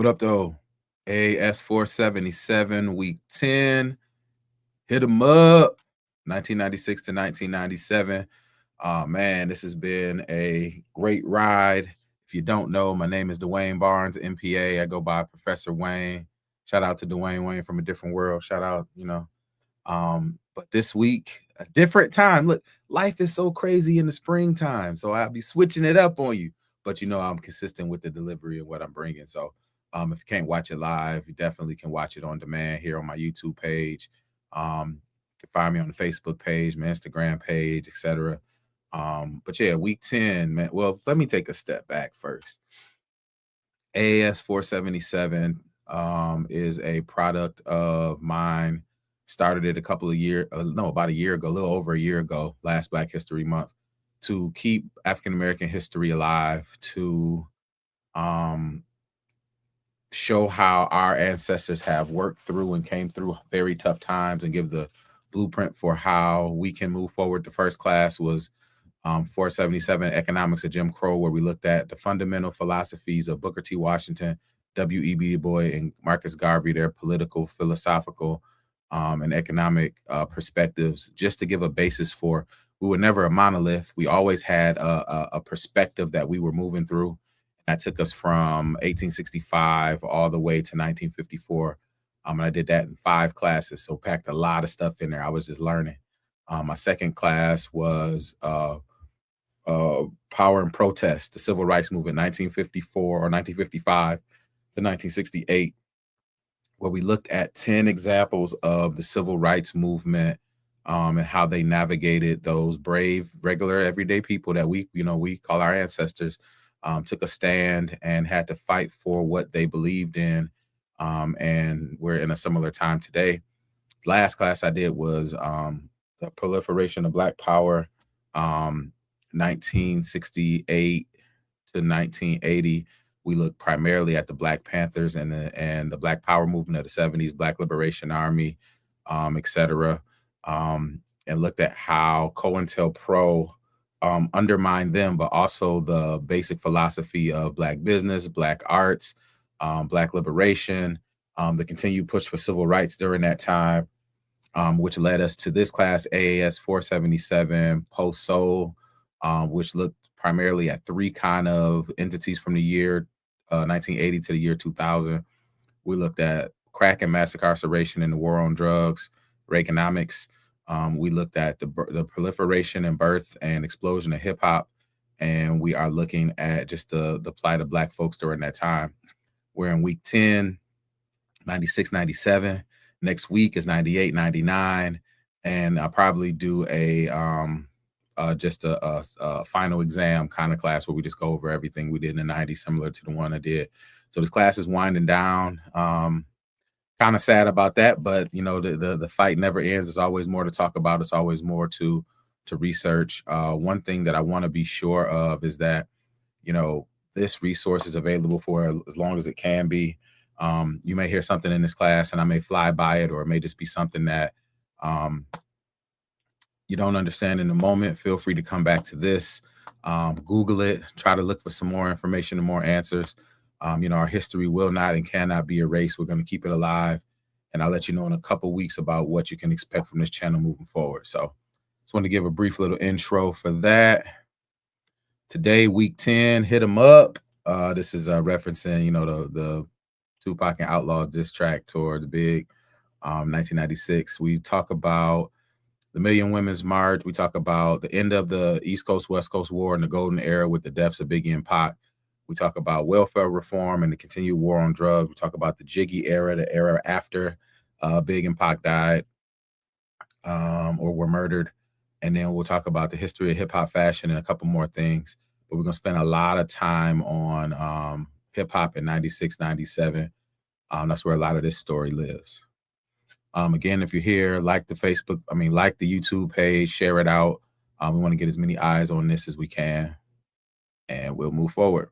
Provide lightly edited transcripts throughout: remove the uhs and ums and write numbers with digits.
What up, though? AAS 477, week 10. Hit 'em up. 1996 to 1997. Man, this has been a great ride. If you don't know, my name is Dwayne Barnes, MPA. I go by Professor Wayne. Shout out to Dwayne Wayne from a different world. Shout out, But this week, a different time. Look, life is so crazy in the springtime, so I'll be switching it up on you. But I'm consistent with the delivery of what I'm bringing. So, if you can't watch it live, you definitely can watch it on demand here on my YouTube page. You can find me on the Facebook page, my Instagram page, etc. But yeah, week 10, man. Well, let me take a step back first. AAS 477 is a product of mine. Started it about a year ago, a little over a year ago, last Black History Month, to keep African American history alive, to show how our ancestors have worked through and came through very tough times and give the blueprint for how we can move forward. The first class was 477 Economics of Jim Crow, where we looked at the fundamental philosophies of Booker T. Washington, W.E.B. Du Bois, and Marcus Garvey, their political, philosophical, and economic perspectives, just to give a basis for. We were never a monolith. We always had a perspective that we were moving through. That took us from 1865 all the way to 1954. And I did that in 5 classes, so packed a lot of stuff in there. I was just learning. My second class was Power and Protest, the Civil Rights Movement, 1954 or 1955 to 1968, where we looked at 10 examples of the Civil Rights Movement and how they navigated those brave, regular, everyday people that we call our ancestors, took a stand and had to fight for what they believed in. And we're in a similar time today. Last class I did was the proliferation of Black Power, 1968 to 1980. We looked primarily at the Black Panthers and the Black Power movement of the 70s, Black Liberation Army, etc. And looked at how COINTELPRO undermined them, but also the basic philosophy of Black business, Black arts, Black liberation, the continued push for civil rights during that time, which led us to this class, AAS 477 Post-Soul, which looked primarily at 3 kind of entities from the year 1980 to the year 2000. We looked at crack and mass incarceration and the war on drugs, Reaganomics. We looked at the proliferation and birth and explosion of hip hop, and we are looking at just the plight of Black folks during that time. We're in week 10, 96, 97. Next week is 98, 99, and I'll probably do just a final exam kind of class where we just go over everything we did in the 90s, similar to the one I did. So this class is winding down. Kind of sad about that, but the fight never ends. There's always more to talk about. It's always more to research. One thing that I want to be sure of is that this resource is available for as long as it can be. You may hear something in this class and I may fly by it, or it may just be something that you don't understand in the moment. Feel free to come back to this, Google it, try to look for some more information and more answers. Our history will not and cannot be erased. We're going to keep it alive. And I'll let you know in a couple weeks about what you can expect from this channel moving forward. So just want to give a brief little intro for that. Today, week 10, hit 'em up. This is referencing, the Tupac and Outlaw's diss track towards Big, 1996. We talk about the Million Women's March. We talk about the end of the East Coast, West Coast War and the golden era with the deaths of Biggie and Pac. We talk about welfare reform and the continued war on drugs. We talk about the Jiggy Era, the era after Big and Pac died or were murdered. And then we'll talk about the history of hip-hop fashion and a couple more things. But we're going to spend a lot of time on hip-hop in 96, 97. That's where a lot of this story lives. Again, if you're here, like the YouTube page, share it out. We want to get as many eyes on this as we can, and we'll move forward.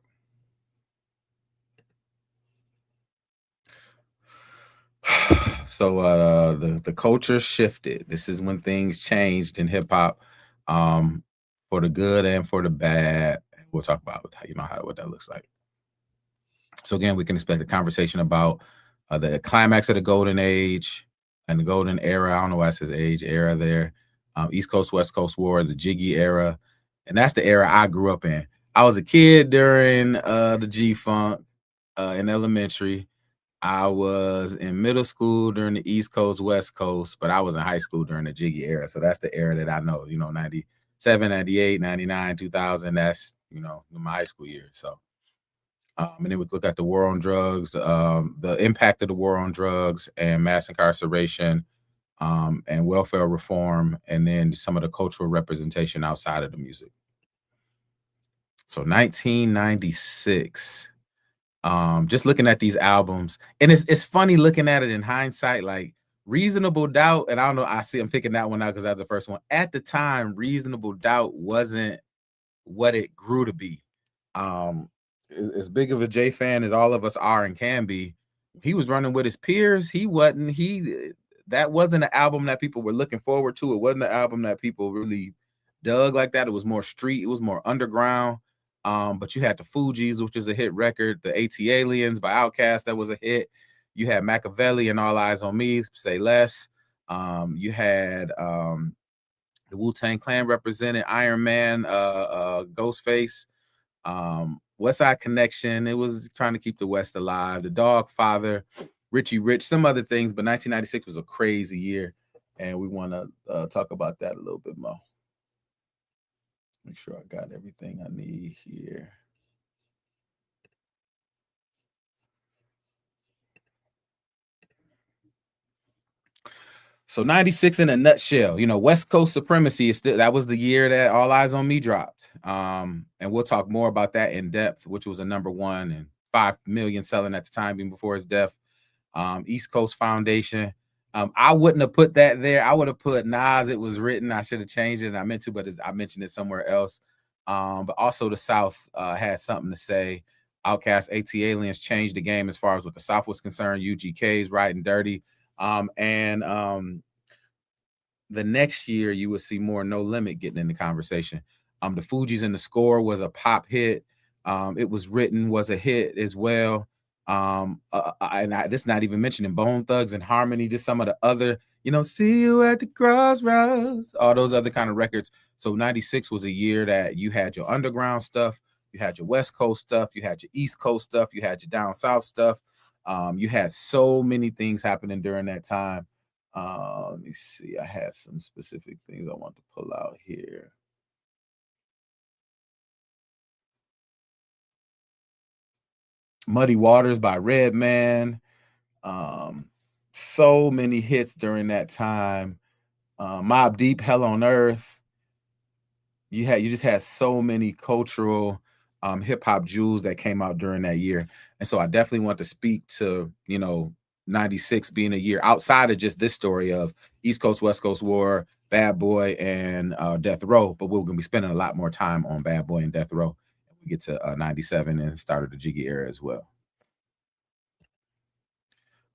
So the culture shifted. This is when things changed in hip hop, for the good and for the bad. We'll talk about what that looks like. So again, we can expect a conversation about the climax of the golden age and the golden era. I don't know why it says age era there. East Coast, West Coast War, the Jiggy Era. And that's the era I grew up in. I was a kid during the G Funk in elementary. I was in middle school during the East Coast, West Coast, but I was in high school during the Jiggy Era. So that's the era that I know, 97, 98, 99, 2000. That's, my high school years. So, and then we look at the war on drugs, the impact of the war on drugs and mass incarceration, and welfare reform, and then some of the cultural representation outside of the music. So 1996. Just looking at these albums, and it's funny looking at it in hindsight, like Reasonable Doubt, and I don't know, I'm picking that one out because that's the first one. At the time, Reasonable Doubt wasn't what it grew to be. As big of a J fan as all of us are and can be, he was running with his peers. That wasn't an album that people were looking forward to. It wasn't an album that people really dug like that. It was more street, it was more underground. But you had the Fugees, which is a hit record, the AT Aliens by Outkast, that was a hit. You had Machiavelli and All Eyes on Me, Say Less. You had the Wu-Tang Clan represented, Iron Man, Ghostface, West Side Connection. It was trying to keep the West alive. The Dog Father, Richie Rich, some other things, but 1996 was a crazy year, and we want to talk about that a little bit more. Make sure I got everything I need here. So 96 in a nutshell, West Coast supremacy is still, that was the year that All Eyes on Me dropped. And we'll talk more about that in depth, which was a number one and 5 million selling at the time, even before his death. East Coast Foundation. I wouldn't have put that there. I would have put Nas, It Was Written. I should have changed it, and I meant to, but I mentioned it somewhere else. But also the South had something to say. Outkast, AT Aliens changed the game as far as what the South was concerned. UGK's Riding Dirty. And the next year you would see more No Limit getting in the conversation. The Fugees and The Score was a pop hit. It Was Written was a hit as well. This not even mentioning Bone Thugs and Harmony, just some of the other, See You at the Crossroads, all those other kind of records. So 96 was a year that you had your underground stuff, you had your West Coast stuff, you had your East Coast stuff, you had your down South stuff. You had so many things happening during that time. Let me see. I had some specific things I want to pull out here. Muddy Waters by Redman. So many hits during that time. Mobb Deep, Hell on Earth. You just had so many cultural hip hop jewels that came out during that year. And so I definitely want to speak to, 96 being a year outside of just this story of East Coast, West Coast War, Bad Boy, and Death Row. But we're going to be spending a lot more time on Bad Boy and Death Row. We get to 97 and started the Jiggy Era as well.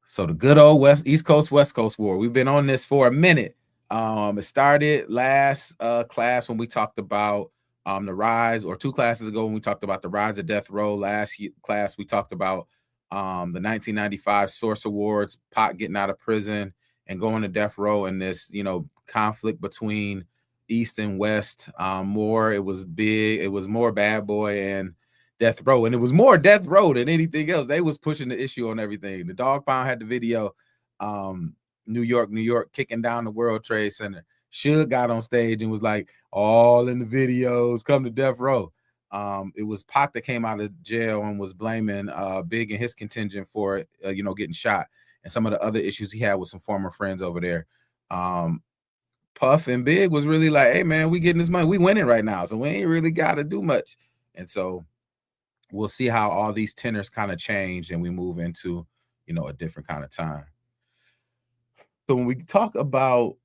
So the good old East Coast, West Coast War. We've been on this for a minute. It started last class when we talked about the rise, or 2 classes ago when we talked about the rise of Death Row. Last class we talked about the 1995 Source Awards, Pac getting out of prison and going to Death Row, and this conflict between East and West. It was big. It was more Bad Boy and Death Row, and it was more Death Row than anything else. They was pushing the issue on everything. The Dog Pound had the video, New York, kicking down the World Trade Center. Suge got on stage and was like, all in the videos, come to Death Row. It was Pac that came out of jail and was blaming Big and his contingent for getting shot, and some of the other issues he had with some former friends over there. Puff and Big was really like, hey man, we getting this money, we winning right now, so we ain't really got to do much. And so we'll see how all these tenors kind of change and we move into, a different kind of time. So when we talk about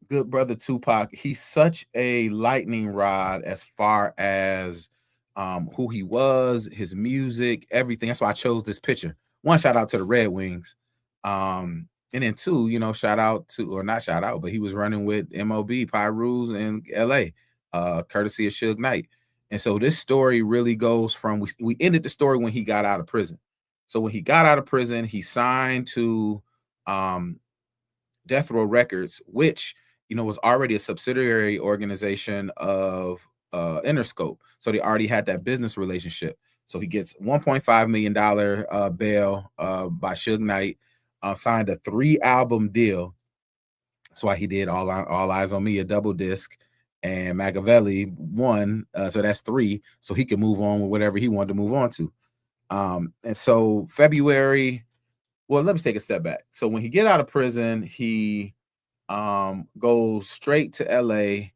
good brother Tupac, he's such a lightning rod as far as who he was, his music, everything. That's why I chose this picture. One, shout out to the Red Wings. And then 2, shout out to, or not shout out, but he was running with MOB, Pyrus in LA, courtesy of Suge Knight. And so this story really goes from we ended the story when he got out of prison. So when he got out of prison, he signed to um, Death Row Records, which was already a subsidiary organization of Interscope. So they already had that business relationship. So he gets $1.5 million bail by Suge Knight, signed a 3-album deal. That's why he did All Eyes on Me, a double disc, and Machiavelli 1. So that's 3. So he could move on with whatever he wanted to move on to. And so February, well, let me take a step back. So when he get out of prison, he goes straight to LA.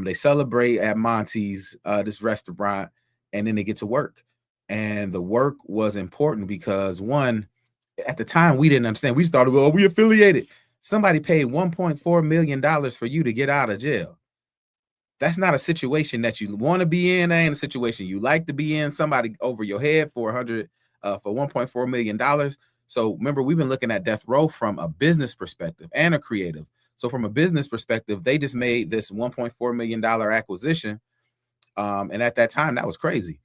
They celebrate at Monty's, this restaurant, and then they get to work. And the work was important because, one, at the time we didn't understand. We just thought, well, we affiliated. Somebody paid $1.4 million for you to get out of jail. That's not a situation that you want to be in. That ain't a situation you like to be in. Somebody over your head for $1.4 million. So remember, we've been looking at Death Row from a business perspective and a creative. So from a business perspective, they just made this $1.4 million acquisition. And at that time, that was crazy.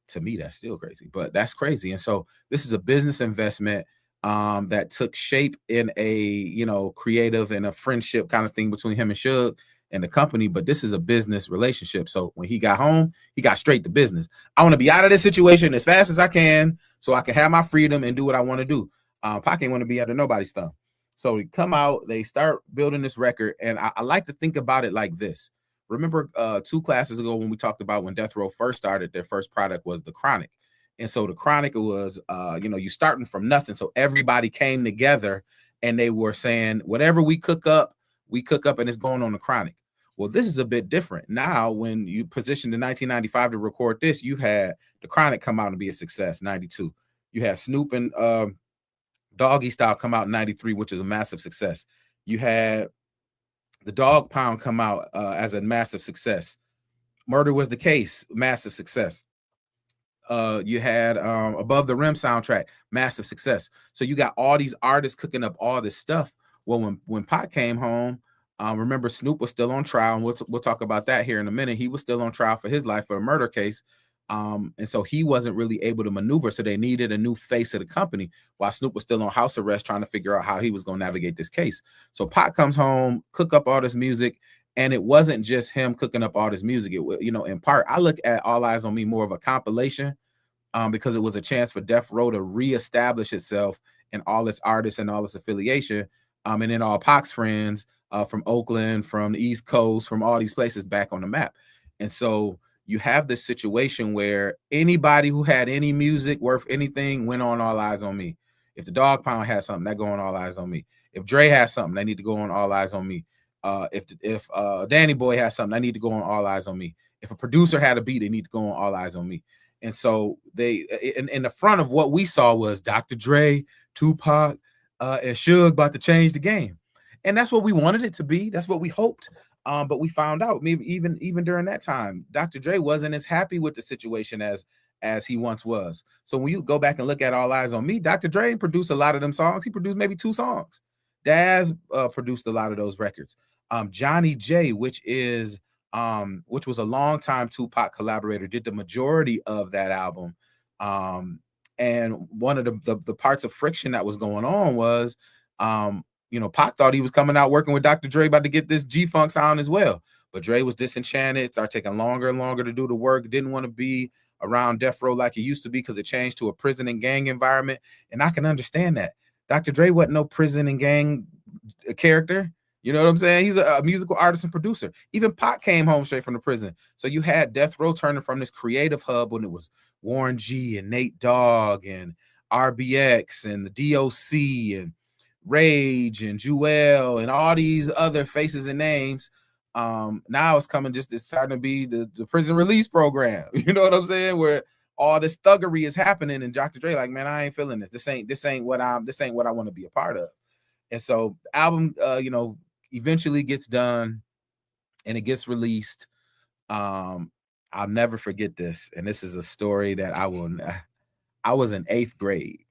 To me, that's still crazy, but that's crazy. And so this is a business investment that took shape in a creative and a friendship kind of thing between him and Suge and the company. But this is a business relationship. So when he got home, he got straight to business. I want to be out of this situation as fast as I can so I can have my freedom and do what I want to do. Pac ain't want to be under nobody's thumb. So they come out, they start building this record, and I like to think about it like this. Remember 2 classes ago when we talked about when Death Row first started, their first product was the Chronic. And so the Chronic was, you starting from nothing. So everybody came together and they were saying, whatever we cook up and it's going on the Chronic. Well, this is a bit different. Now, when you positioned in 1995 to record this, you had the Chronic come out and be a success, 92. You had Snoop and Doggy Style come out in 93, which is a massive success. You had the Dog Pound come out as a massive success. Murder Was the Case, massive success. You had Above the Rim soundtrack, massive success. So you got all these artists cooking up all this stuff. Well, when Pac came home, remember Snoop was still on trial, and we'll talk about that here in a minute. He was still on trial for his life for a murder case. And so he wasn't really able to maneuver. So they needed a new face of the company while Snoop was still on house arrest trying to figure out how he was going to navigate this case. So Pac comes home, cook up all this music. And it wasn't just him cooking up all this music. It was, in part, I look at All Eyes on Me more of a compilation because it was a chance for Death Row to reestablish itself and all its artists and all its affiliation. And then all Pac's friends from Oakland, from the East Coast, from all these places back on the map. And so you have this situation where anybody who had any music worth anything went on All Eyes on Me. If the Dog Pound had something, that go on All Eyes on Me. If Dre has something, they need to go on All Eyes on Me. If Danny Boy has something, I need to go on All Eyes on Me. If a producer had a beat, they need to go on All Eyes on Me. And so they, in the front of what we saw was Dr. Dre, Tupac, and Suge about to change the game. And that's what we wanted it to be. That's what we hoped. But we found out maybe even during that time, Dr. Dre wasn't as happy with the situation as he once was. So when you go back and look at All Eyes on Me, Dr. Dre produced a lot of them songs. He produced maybe 2 songs. Daz produced a lot of those records. Johnny J, which was a longtime Tupac collaborator, did the majority of that album. And one of the parts of friction that was going on was, Pac thought he was coming out working with Dr. Dre about to get this G-Funk sound as well. But Dre was disenchanted, started taking longer and longer to do the work, didn't want to be around Death Row like he used to be because it changed to a prison and gang environment. And I can understand that. Dr. Dre wasn't no prison and gang character. You know what I'm saying? He's a musical artist and producer. Even Pac came home straight from the prison. So you had Death Row turning from this creative hub when it was Warren G and Nate Dogg and RBX and the DOC and Rage and Jewel and all these other faces and names. Now it's starting to be the prison release program. You know what I'm saying? Where all this thuggery is happening, and Dr. Dre like, man, I ain't feeling this. This ain't what I want to be a part of. And so the album, eventually gets done and it gets released. I'll never forget this. And this is a story that I was in 8th grade.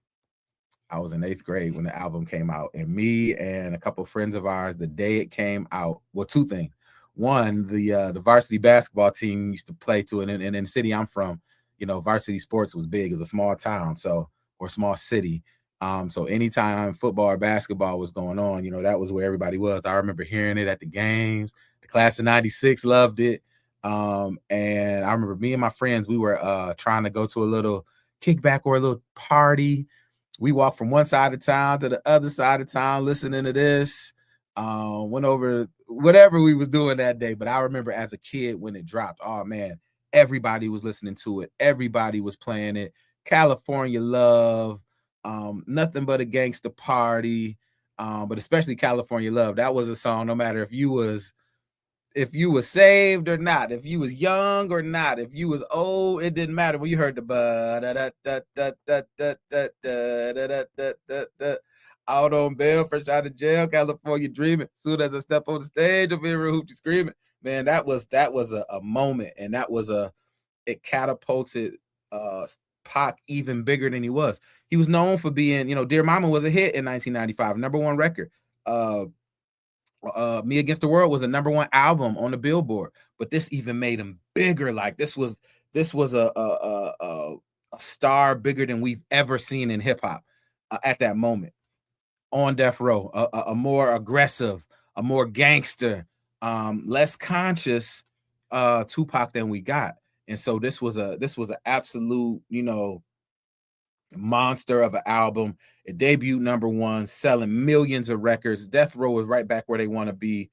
I was in 8th grade when the album came out, and me and a couple of friends of ours, the day it came out, well, 2 things. one, the varsity basketball team used to play to it, and in the city I'm from, varsity sports was big. It's a small town, or small city. So anytime football or basketball was going on, that was where everybody was. I remember hearing it at the games. The class of '96 loved it. And I remember me and my friends, we were trying to go to a little kickback or a little party. We walked from one side of town to the other side of town listening to this. Went over whatever we was doing that day. But I remember as a kid when it dropped, oh man, everybody was listening to it. Everybody was playing it. California Love, Nothing But a Gangsta Party, but especially California Love. That was a song, no matter if you was saved or not, if you was young or not, if you was old, it didn't matter. When you heard the out on bail, fresh out of jail, California dreaming. Soon as I step on the stage, I'm hearing Hoochie screaming. Man, that was a moment, and it catapulted Pac even bigger than he was. He was known for being, Dear Mama was a hit in 1995, #1 record. Me Against the World was a #1 album on the Billboard, but this even made him bigger. Like this was a star bigger than we've ever seen in hip hop at that moment. On Death Row, a more aggressive, a more gangster, less conscious Tupac than we got. And so this was an absolute, monster of an album. It debuted #1, selling millions of records. Death Row is right back where they want to be.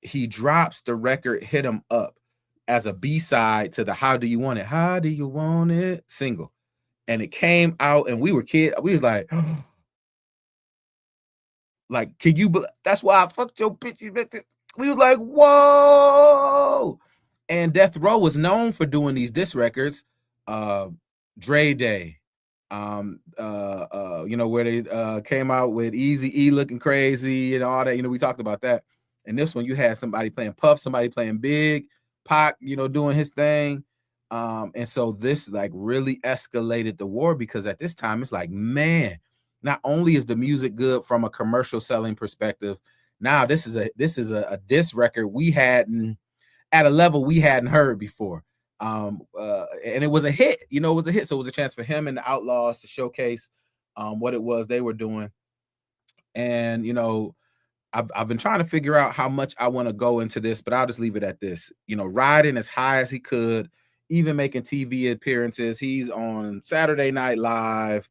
He drops the record Hit 'Em Up as a B-side to the How Do You Want It? How Do You Want It single. And it came out, and we were kids. We was like, can you? That's why I fucked your bitch. We was like, whoa. And Death Row was known for doing these diss records. Dre Day, where they came out with Easy E Looking Crazy and all that. We talked about that. And this one, you had somebody playing Puff, somebody playing Big, Pac, doing his thing. And so this really escalated the war, because at this time it's like, man, not only is the music good from a commercial selling perspective, now this is a diss record we hadn't at a level we hadn't heard before. And it was a hit, it was a hit. So it was a chance for him and the Outlaws to showcase what it was they were doing. And I've been trying to figure out how much I want to go into this, but I'll just leave it at this. Riding as high as he could, even making TV appearances. He's on Saturday Night Live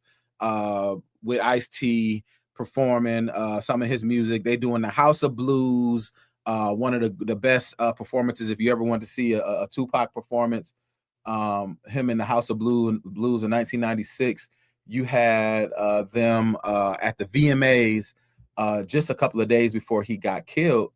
with Ice-T performing some of his music. They doing the House of Blues, one of the best performances if you ever want to see a Tupac performance. Him in the House of Blues in 1996. You had them at the VMAs just a couple of days before he got killed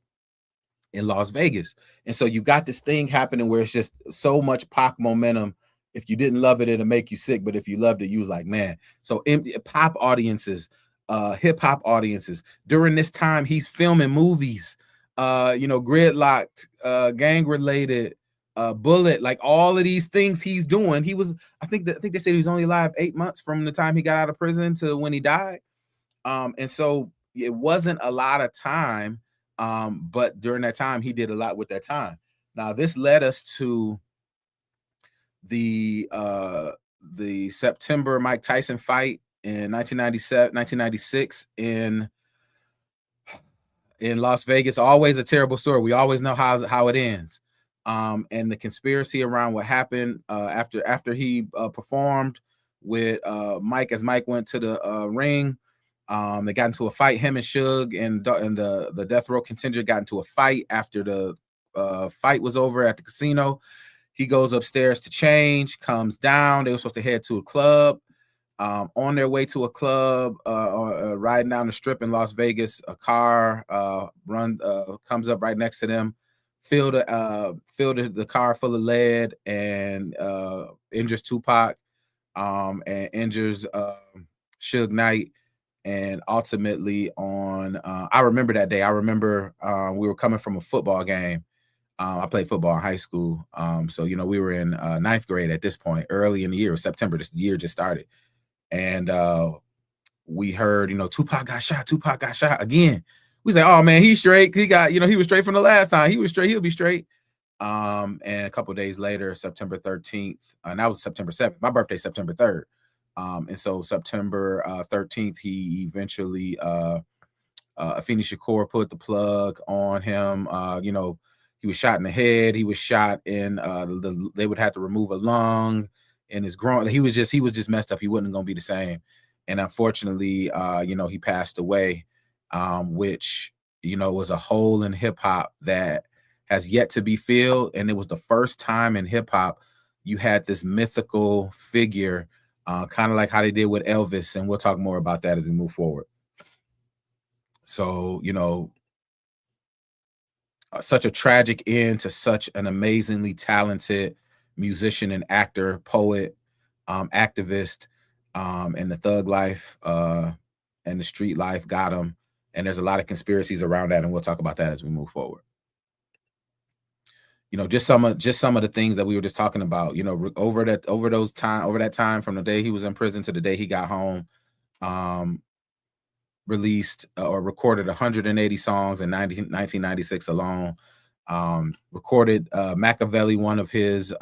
in Las Vegas. And so you got this thing happening where it's just so much Pac momentum. If you didn't love it, it'll make you sick. But if you loved it, you was like, man. So pop audiences, hip hop audiences, during this time, he's filming movies, Gridlocked, gang related, Bullet, like all of these things he's doing. I think they said he was only alive 8 months from the time he got out of prison to when he died. And so it wasn't a lot of time. But during that time, he did a lot with that time. Now, this led us to the September Mike Tyson fight in 1996 in Las Vegas. Always a terrible story. We always know how it ends. And the conspiracy around what happened after he performed with Mike, as Mike went to the ring. They got into a fight. Him and Suge and the Death Row contingent got into a fight after the fight was over at the casino. He goes upstairs to change, comes down. They were supposed to head to a club. On their way to a club, riding down the strip in Las Vegas, a car comes up right next to them, filled the car full of lead, and injures Tupac, and injures Suge Knight. And ultimately I remember that day. I remember we were coming from a football game. I played football in high school. So, we were in 9th grade at this point, early in the year, September. This year just started. And we heard, Tupac got shot again. We say, oh man, he's straight. He got, he was straight from the last time. He was straight. He'll be straight. And a couple of days later, September 13th, and that was September 7th. My birthday, September 3rd. And so September 13th, he eventually Afeni Shakur put the plug on him. He was shot in the head. He was shot in they would have to remove a lung in his groin. He was just messed up. He wasn't gonna be the same. And unfortunately, he passed away, which was a hole in hip hop that has yet to be filled. And it was the first time in hip hop you had this mythical figure, kind of like how they did with Elvis. And we'll talk more about that as we move forward. So, such a tragic end to such an amazingly talented musician and actor, poet, activist, and the thug life and the street life got him. And there's a lot of conspiracies around that, and we'll talk about that as we move forward. Just some of the things that we were just talking about. Over that time from the day he was in prison to the day he got home, released or recorded 180 songs in 1996 alone. Recorded Machiavelli, one of his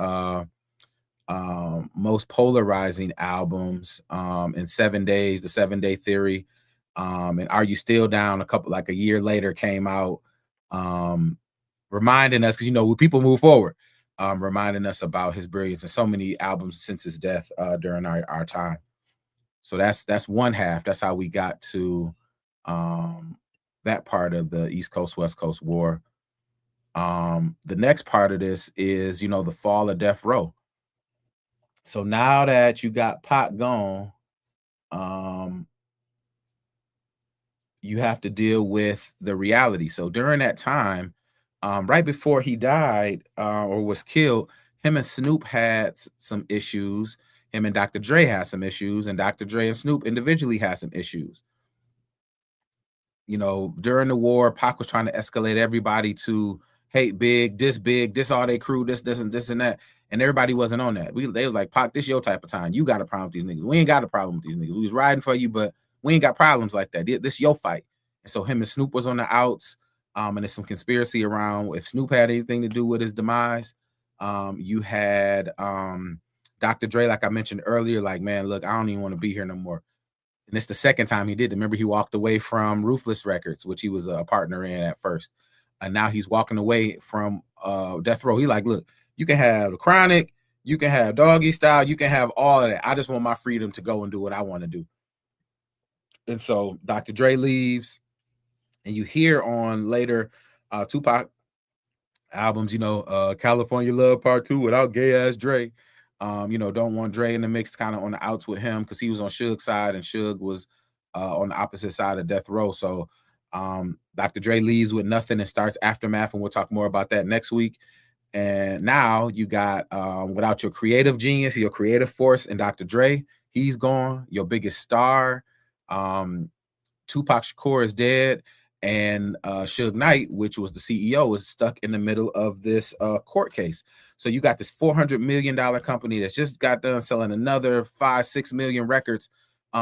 most polarizing albums, in 7 days, the 7-Day Theory, and Are You Still Down, a year later came out, reminding us, because when people move forward, reminding us about his brilliance, and so many albums since his death during our time. So that's one half. That's how we got to that part of the East Coast West Coast War. The next part of this is the fall of Death Row. So now that you got Pac gone, you have to deal with the reality. So during that time, right before he died or was killed, him and Snoop had some issues. Him and Dr. Dre had some issues, and Dr. Dre and Snoop individually had some issues. During the war, Pac was trying to escalate everybody to hate Big, this all they crew, this and this and that. And everybody wasn't on that. They was like, Pac, this your type of time. You got a problem with these niggas. We ain't got a problem with these niggas. We was riding for you, but we ain't got problems like that. This your fight. And so him and Snoop was on the outs. And there's some conspiracy around if Snoop had anything to do with his demise. You had Dr. Dre, like I mentioned earlier, like, man, look, I don't even want to be here no more. And it's the second time he did it. Remember, he walked away from Ruthless Records, which he was a partner in at first. And now he's walking away from Death Row. He like, look, you can have the Chronic, you can have Doggy Style, you can have all of that. I just want my freedom to go and do what I want to do. And so Dr. Dre leaves, and you hear on later Tupac albums, California Love Part 2 without gay ass Dre. Don't want Dre in the mix, kind of on the outs with him, because he was on Suge's side and Suge was on the opposite side of Death Row. So Dr. Dre leaves with nothing and starts Aftermath, and we'll talk more about that next week. And now you got, without your creative genius, your creative force, and Dr. Dre, he's gone. Your biggest star, Tupac Shakur, is dead. And Suge Knight, which was the CEO, is stuck in the middle of this court case. So you got this $400 million company that's just got done selling another 5-6 million records,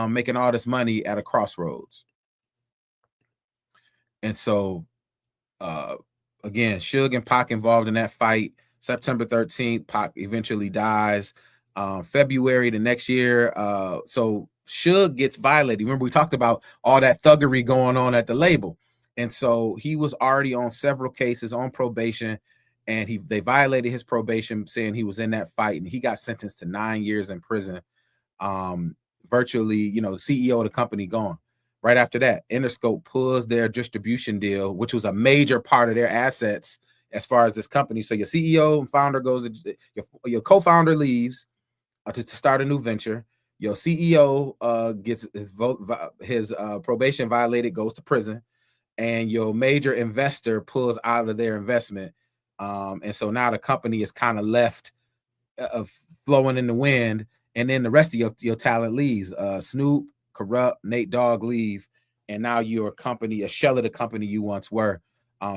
making all this money at a crossroads. And so, again, Suge and Pac involved in that fight. September 13th, Pac eventually dies. February the next year, so Suge gets violated. Remember, we talked about all that thuggery going on at the label. And so he was already on several cases on probation, and they violated his probation, saying he was in that fight, and he got sentenced to 9 years in prison. Virtually, the CEO of the company gone. Right after that, Interscope pulls their distribution deal, which was a major part of their assets as far as this company. So your CEO and founder goes, your co-founder leaves to start a new venture. Your CEO gets his probation violated, goes to prison, and your major investor pulls out of their investment. And so now the company is kind of left flowing in the wind, and then the rest of your talent leaves. Snoop, Corrupt, Nate Dogg leave, and now your company, a shell of the company you once were.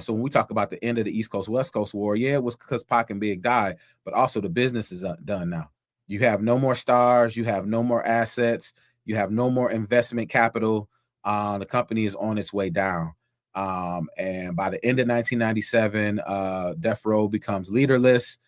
So when we talk about the end of the East Coast West Coast War, yeah, it was because Pac and Big died, but also the business is done now. You have no more stars, you have no more assets, you have no more investment capital. The company is on its way down. And by the end of 1997, Death Row becomes leaderless.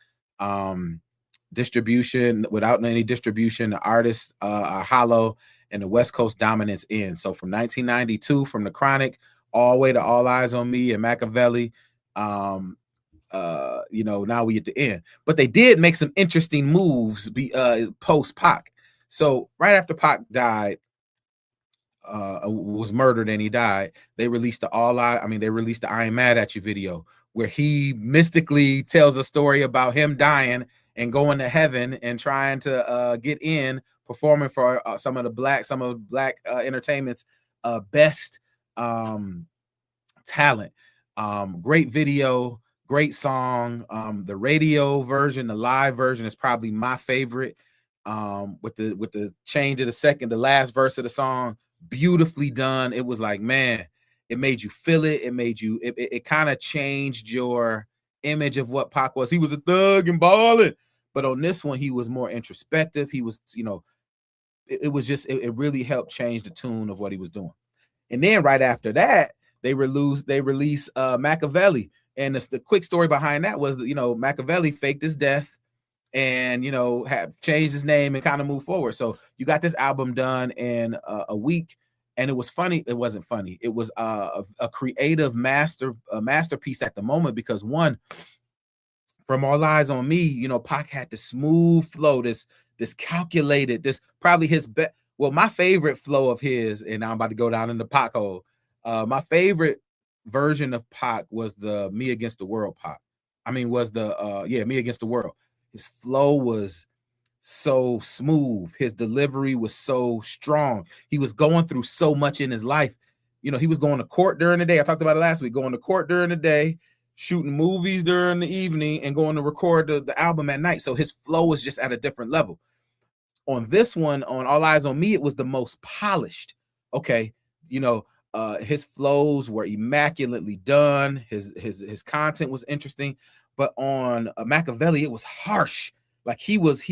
Distribution, without any distribution, the artists are hollow, and the West Coast dominance ends. So from 1992, from the Chronic all the way to All Eyes on Me and Machiavelli, now we at the end. But they did make some interesting moves post Pac. So right after Pac died, was murdered and he died, they released the I Ain't Mad at You video, where he mystically tells a story about him dying and going to heaven and trying to get in, performing for some of black entertainment's best talent. Great video, great song. The radio version, the live version, is probably my favorite. With the change of the last verse of the song, beautifully done. It was like, man, it made you feel it. It kind of changed your image of what Pac was. He was a thug and balling, but on this one, he was more introspective. He was, it really helped change the tune of what he was doing. And then right after that, they release Machiavelli. And the quick story behind that was that, Machiavelli faked his death and, have changed his name and kind of moved forward. So you got this album done in a week, and it was funny. It wasn't funny. It was a creative masterpiece at the moment, because one, from All Eyes on Me, Pac had the smooth flow, this calculated, this probably his best. Well, my favorite flow of his, and I'm about to go down in the Pac hole. My favorite version of Pac was the Me Against the World Pac. Me Against the World. His flow was so smooth. His delivery was so strong. He was going through so much in his life. He was going to court during the day. I talked about it last week, going to court during the day, shooting movies during the evening, and going to record the album at night. So his flow was just at a different level. On this one, on All Eyes on Me, it was the most polished. Okay. His flows were immaculately done. His content was interesting. But on Machiavelli, it was harsh. Like he was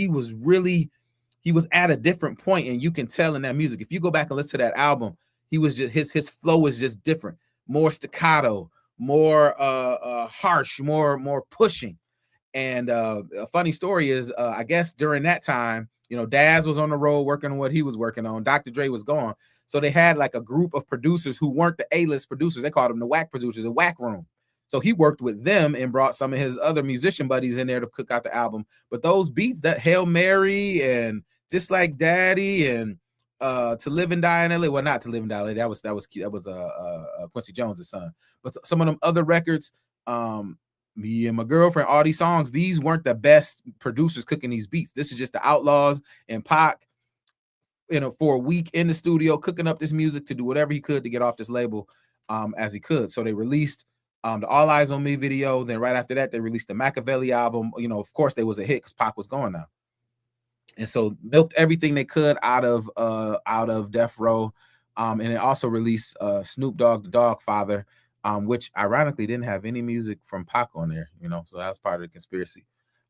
at a different point, and you can tell in that music. If you go back and listen to that album, he was just his flow was just different, more staccato, more harsh, more pushing. And a funny story is, I guess during that time, Daz was on the road working on what he was working on. Dr. Dre was gone, so they had like a group of producers who weren't the A-list producers. They called them the whack producers, the whack room. So he worked with them and brought some of his other musician buddies in there to cook out the album. But those beats, that Hail Mary and Just Like Daddy and To Live and Die in LA, well, not To Live and Die in LA, that was Quincy Jones' son. But some of them other records, Me and My Girlfriend, all these songs, these weren't the best producers cooking these beats. This is just the Outlaws and Pac, for a week in the studio cooking up this music to do whatever he could to get off this label as he could. So they released the All Eyes on Me video. Then right after that, they released the Machiavelli album. Of course, they was a hit because Pac was gone now. And so milked everything they could out of Death Row. And it also released Snoop Dogg, the Dogfather, which ironically didn't have any music from Pac on there, so that's part of the conspiracy.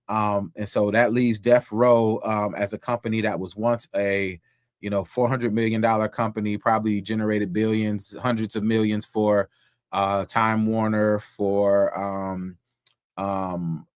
And so that leaves Death Row as a company that was once a $400 million company, probably generated billions, hundreds of millions for Time Warner, for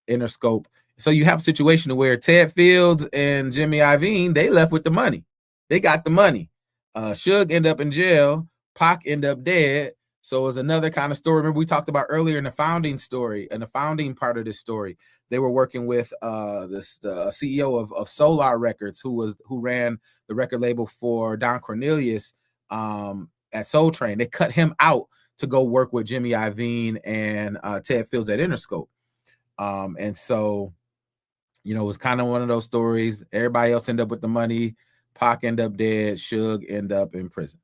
Interscope. So you have a situation where Ted Fields and Jimmy Iovine, they left with the money. They got the money. Suge ended up in jail. Pac ended up dead. So it was another kind of story. Remember we talked about earlier in the founding story, and the founding part of this story, they were working with the CEO of Solar Records, who ran the record label for Don Cornelius at Soul Train. They cut him out to go work with Jimmy Iovine and Ted Fields at Interscope. And so, it was kind of one of those stories. Everybody else ended up with the money. Pac ended up dead. Suge ended up in prison.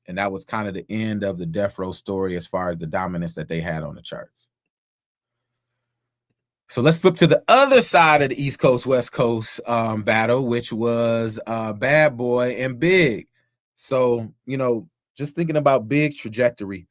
And that was kind of the end of the Death Row story as far as the dominance that they had on the charts. So let's flip to the other side of the East Coast, West Coast battle, which was Bad Boy and Big. So, just thinking about Big's trajectory,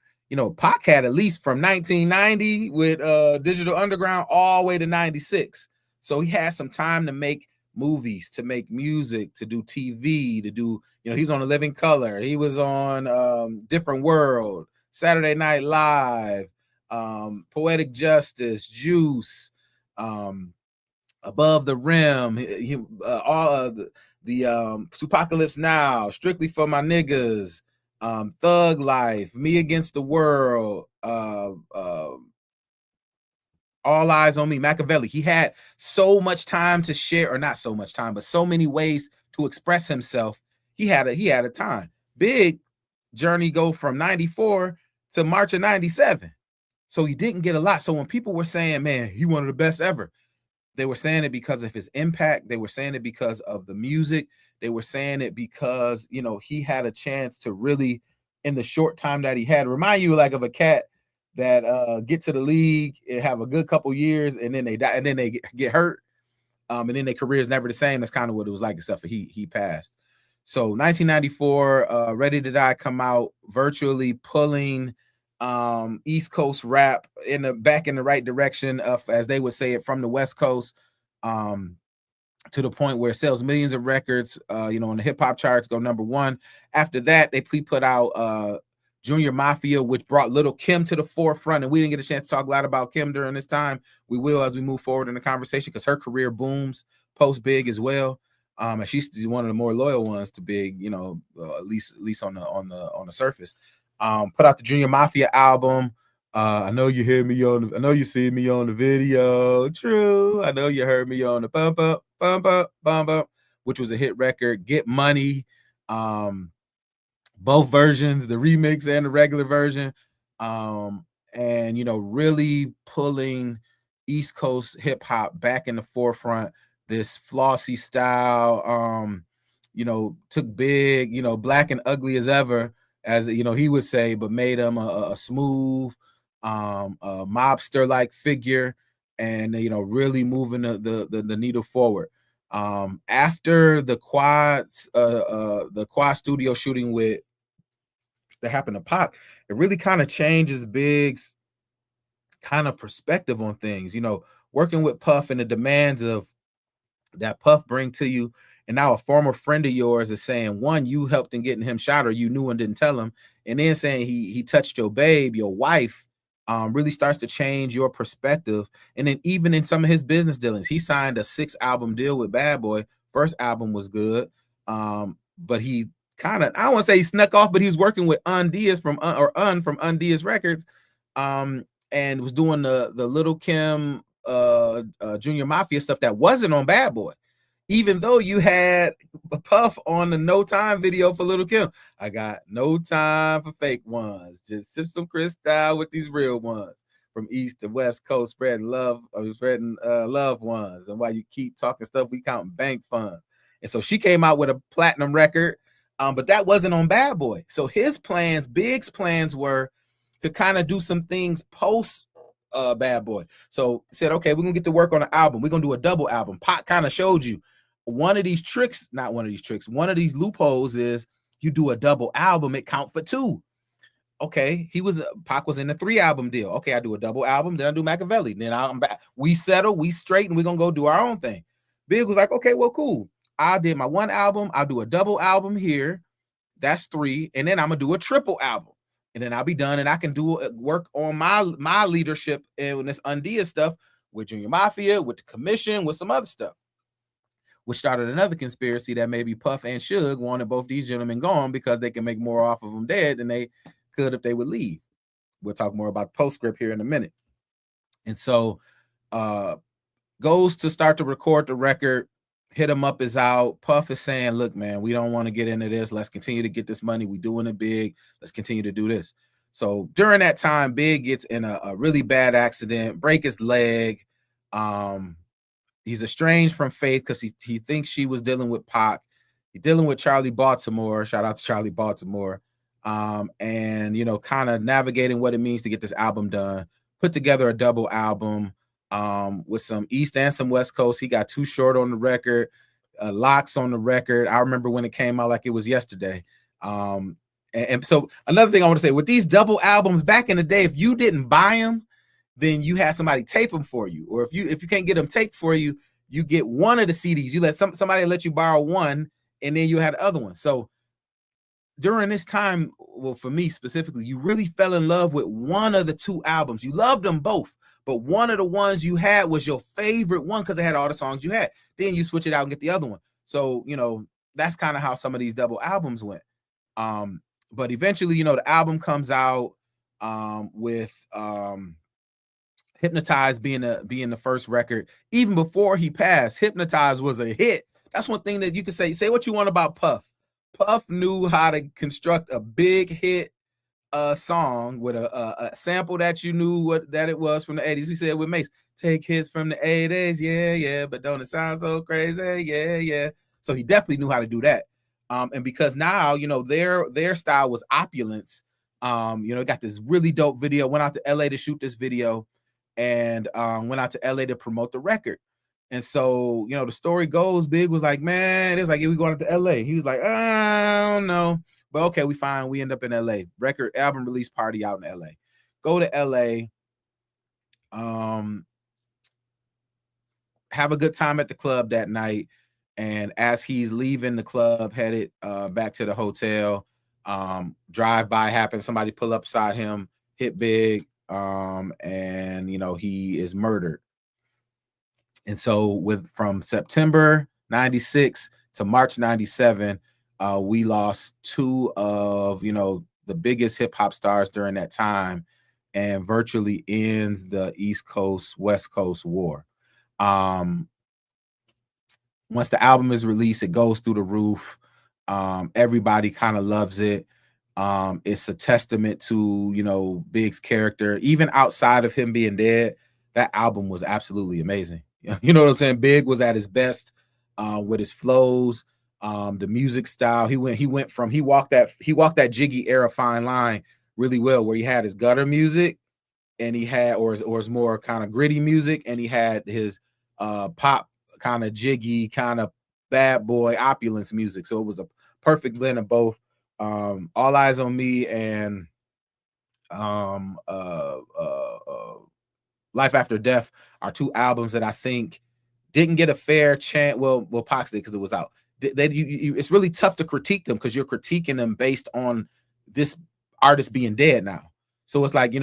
Pac had at least from 1990 with Digital Underground all the way to 96. So he had some time to make movies, to make music, to do TV, to do, he's on A Living Color. He was on Different World, Saturday Night Live, Poetic Justice, Juice, Above the Rim, all of the Apocalypse Now, Strictly for My Niggas, Thug Life, Me Against the World, All Eyes on Me, Machiavelli. He had so much time to share, or not so much time, but so many ways to express himself. He had a time. Big journey go from 94 to March of 97. So he didn't get a lot. So when people were saying, man, he one of the best ever, they were saying it because of his impact. They were saying it because of the music. They were saying it because, you know, he had a chance to really, in the short time that he had, remind you like of a cat that get to the league and have a good couple years and then they die and then they get hurt. And then their career is never the same. That's kind of what it was like, except for he passed. So 1994, Ready to Die come out, virtually pulling East Coast rap back in the right direction of, as they would say it, from the West Coast, to the point where it sells millions of records, you know, on the hip hop charts, go #1. After that, they put out Junior Mafia, which brought Little Kim to the forefront, and we didn't get a chance to talk a lot about Kim during this time. We will as we move forward in the conversation, because her career booms post Big as well. And she's one of the more loyal ones to Big, you know, at least on the surface. Put out the Junior Mafia album. I know you hear me I know you see me on the video. True. I know you heard me on the bump up, bump up, bump up, which was a hit record. Get Money. Both versions, the remix and the regular version. And, you know, really pulling East Coast hip hop back in the forefront. This flossy style, you know, took Big, you know, black and ugly as ever, as you know, he would say, but made him a smooth, a mobster like figure, and you know, really moving the needle forward. After the quad studio shooting that happened to Pac, it really kind of changes Big's kind of perspective on things. You know, working with Puff and the demands of that Puff bring to you, and now a former friend of yours is saying, one, you helped in getting him shot, or you knew and didn't tell him, and then saying he touched your babe, your wife, really starts to change your perspective. And then even in some of his business dealings, he signed a 6-album deal with Bad Boy. First album was good, but he kind of, I don't want to say he snuck off, but he was working with Diaz from Diaz Records, and was doing the Little Kim Junior Mafia stuff that wasn't on Bad Boy, even though you had Puff on the No Time video for Little Kim. I got no time for fake ones, just sip some Cristal with these real ones, from East to West Coast, spreading love ones, and while you keep talking stuff, we counting bank funds. And so she came out with a platinum record, but that wasn't on Bad Boy. So Big's plans were to kind of do some things post Bad Boy. So said, okay, we're gonna get to work on an album. We're gonna do a double album. Pac kind of showed you one of these loopholes is you do a double album, it count for 2. Okay, Pac was in a 3-album deal. Okay, I do a double album, then I do Machiavelli, then I'm back. We settle, we straight, and we're gonna go do our own thing. Big was like, okay, well, cool. I did my 1 album, I'll do a double album here. That's 3, and then I'm gonna do a triple album. And then I'll be done, and I can do work on my leadership and this Undia stuff with Junior Mafia, with the commission, with some other stuff, which started another conspiracy that maybe Puff and Suge wanted both these gentlemen gone because they can make more off of them dead than they could if they would leave. We'll talk more about the postscript here in a minute. And so goes to start to record the record. Hit 'Em Up is out. Puff is saying, look, man, we don't want to get into this. Let's continue to get this money. We doing it big. Let's continue to do this. So during that time, Big gets in a really bad accident, break his leg. He's estranged from Faith because he thinks she was dealing with Pac. He's dealing with Charlie Baltimore. Shout out to Charlie Baltimore. And, you know, kind of navigating what it means to get this album done. Put together a double album. With some East and some West Coast. He got Too Short on the record, Locks on the record. I remember when it came out like it was yesterday. And so another thing I want to say, with these double albums back in the day, if you didn't buy them, then you had somebody tape them for you. Or if you can't get them taped for you, you get one of the CDs. You let somebody let you borrow one, and then you had the other one. So during this time, well, for me specifically, you really fell in love with one of the two albums. You loved them both, but one of the ones you had was your favorite one because it had all the songs you had. Then you switch it out and get the other one. So, that's kind of how some of these double albums went. But eventually, the album comes out with Hypnotize being the first record. Even before he passed, Hypnotize was a hit. That's one thing that you could say what you want about Puff. Puff knew how to construct a big hit song with a sample that you knew that it was from the 80s. We said with Mace, take hits from the 80s, yeah, but don't it sound so crazy? Yeah. So he definitely knew how to do that. And because now, their style was opulence. Got this really dope video, went out to LA to shoot this video, and went out to LA to promote the record. And so, the story goes, Big was like, man, it's like, yeah, we going to LA. He was like, I don't know. But okay, we end up in LA. Record album release party out in LA. Go to LA. Have a good time at the club that night. And as he's leaving the club, headed back to the hotel, drive-by happens. Somebody pull up beside him, hit Big, and he is murdered. And so from September 96 to March 97, we lost two of, the biggest hip hop stars during that time, and virtually ends the East Coast, West Coast war. Once the album is released, it goes through the roof. Everybody kind of loves it. It's a testament to, Big's character. Even outside of him being dead, that album was absolutely amazing. You know what I'm saying? Big was at his best with his flows, the music style. He walked that Jiggy Era fine line really well, where he had his gutter music, and he had or his more kind of gritty music, and he had his pop kind of jiggy, kind of bad boy opulence music. So it was the perfect blend of both. All Eyes on Me and Life After Death are two albums that I think didn't get a fair chance. Well, Pac did because it was out. It's really tough to critique them because you're critiquing them based on this artist being dead now. So it's like,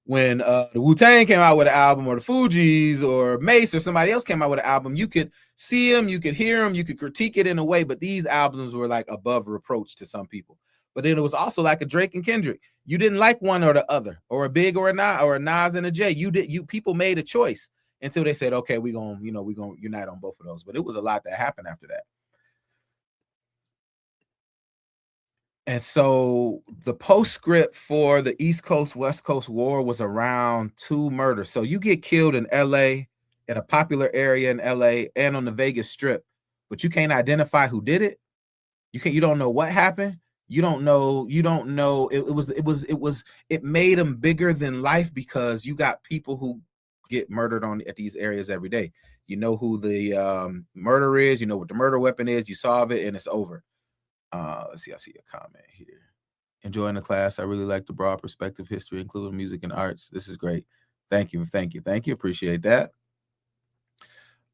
when the Wu-Tang came out with an album, or the Fugees or Mace or somebody else came out with an album, you could see them, you could hear them, you could critique it in a way, but these albums were like above reproach to some people. But then it was also like a Drake and Kendrick. You didn't like one or the other, or a Big or a Nas and a Jay. People made a choice until they said, okay, we're gonna unite on both of those. But it was a lot that happened after that. And so the postscript for the East Coast, West Coast war was around two murders. So you get killed in LA, in a popular area in LA, and on the Vegas Strip, but you can't identify who did it. You don't know what happened. You don't know. It made them bigger than life because you got people who get murdered at these areas every day. You know who the murderer is. You know what the murder weapon is. You solve it and it's over. Let's see. I see a comment here. Enjoying the class. I really like the broad perspective, history, including music and arts. This is great. Thank you. Appreciate that.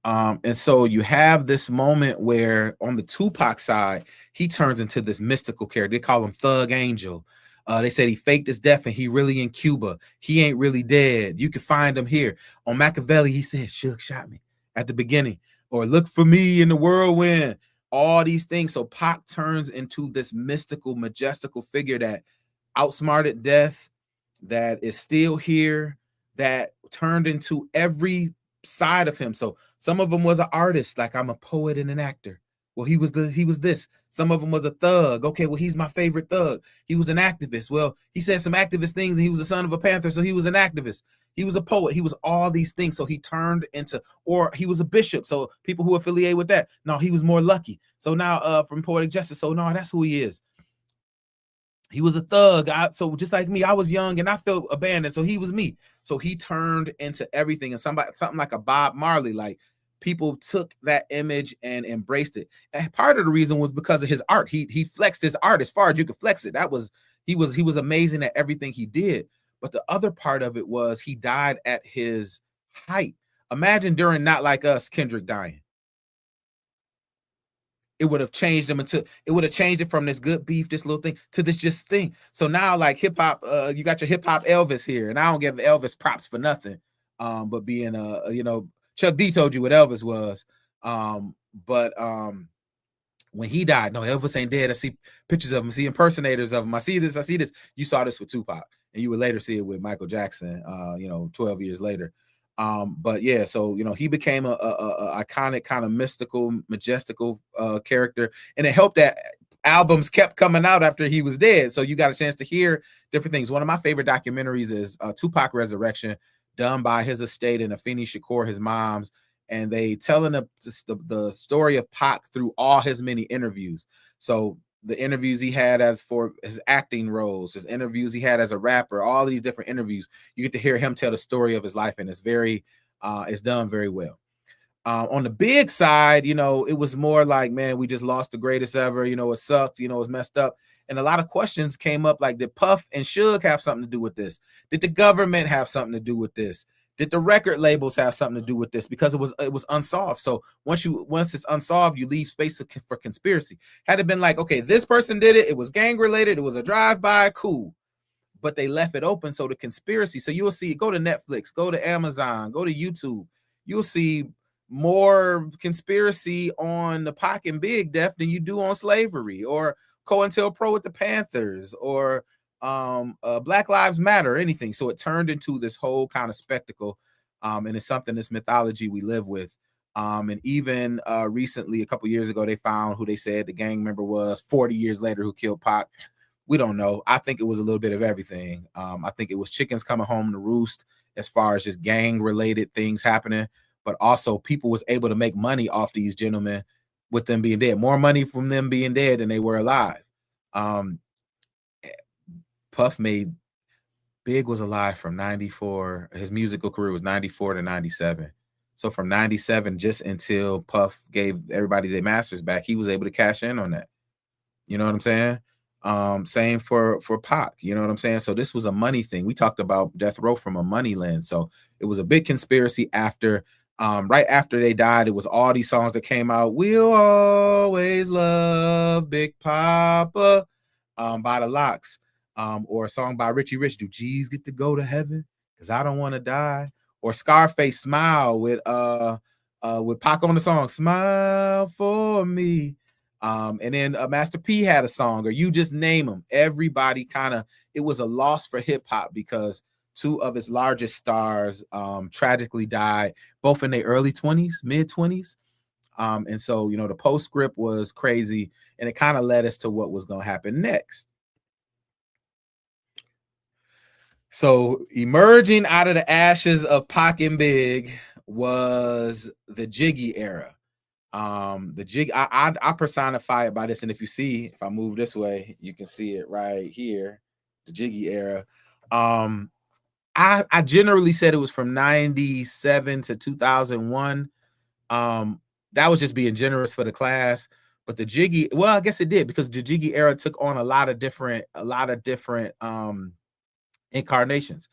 And so you have this moment where on the Tupac side, he turns into this mystical character. They call him Thug Angel. They said he faked his death and he really in Cuba. He ain't really dead. You can find him here. On Machiavelli, he said, Suge shot me at the beginning. Or look for me in the whirlwind. All these things. So Pac turns into this mystical, majestical figure that outsmarted death, that is still here, that turned into every side of him. So some of them was an artist, like I'm a poet and an actor. Well, he was this. Some of them was a thug. Okay, well, he's my favorite thug. He was an activist. Well, he said some activist things, and he was the son of a Panther, so he was an activist. He was a poet. He was all these things. So he turned into, or he was a bishop. So people who affiliate with that, no, he was more lucky. So now from Poetic Justice, so no, that's who he is. He was a thug. So just like me, I was young and I felt abandoned. So he was me. So he turned into everything, and something like a Bob Marley, like people took that image and embraced it. And part of the reason was because of his art. He flexed his art as far as you could flex it. He was amazing at everything he did. But the other part of it was he died at his height. Imagine during Not Like Us, Kendrick dying. it would have changed them into, it would have changed it from this good beef, this little thing, to this just thing. So now, like hip hop, you got your hip hop Elvis here, and I don't give Elvis props for nothing. But being Chuck D told you what Elvis was. But when he died, no, Elvis ain't dead. I see pictures of him, see impersonators of him. I see this, I see this. You saw this with Tupac, and you would later see it with Michael Jackson, 12 years later. But yeah, so he became a iconic, kind of mystical, majestical character, and it helped that albums kept coming out after he was dead. So you got a chance to hear different things. One of my favorite documentaries is Tupac Resurrection, done by his estate and Afeni Shakur, his mom's, and they telling the story of Pac through all his many interviews. So the interviews he had as for his acting roles, his interviews he had as a rapper, all these different interviews, you get to hear him tell the story of his life, and it's done very well. On the big side, it was more like, man, we just lost the greatest ever. It sucked. It was messed up. And a lot of questions came up like, did Puff and Suge have something to do with this? Did the government have something to do with this? Did the record labels have something to do with this? Because it was unsolved. So once it's unsolved, you leave space for conspiracy. Had it been like, okay, this person did it, it was gang related, it was a drive-by, cool. But they left it open, so the conspiracy. So you'll see, go to Netflix, go to Amazon, go to YouTube. You'll see more conspiracy on the Pac and Big death than you do on slavery, or COINTELPRO with the Panthers, or Black Lives Matter, or anything. So it turned into this whole kind of spectacle, and it's something, this mythology we live with. And even recently, a couple years ago, they found who they said the gang member was 40 years later who killed Pac. We don't know. I think it was a little bit of everything. I think it was chickens coming home to roost as far as just gang related things happening, but also people was able to make money off these gentlemen with them being dead, more money from them being dead than they were alive. Puff made, Big was alive from 94. His musical career was 94 to 97. So from 97 just until Puff gave everybody their masters back, he was able to cash in on that. You know what I'm saying? Same for Pac, you know what I'm saying? So this was a money thing. We talked about Death Row from a money lens. So it was a big conspiracy after, right after they died. It was all these songs that came out. We'll always love Big Papa, by the Lox, or a song by Richie Rich, Do G's Get to Go to Heaven? Because I don't want to die. Or Scarface, Smile, with Pac on the song, Smile for Me. And then Master P had a song, or you just name them. Everybody kind of, it was a loss for hip hop because two of its largest stars tragically died, both in their early 20s, mid 20s. And so, the postscript was crazy, and it kind of led us to what was going to happen next. So emerging out of the ashes of Pac and Big was the Jiggy Era. The Jig, I personify it by this, and if I move this way, you can see it right here, the Jiggy Era. I generally said it was from 97 to 2001. That was just being generous for the class, but the Jiggy, well, I guess it did, because the Jiggy Era took on a lot of different incarnations.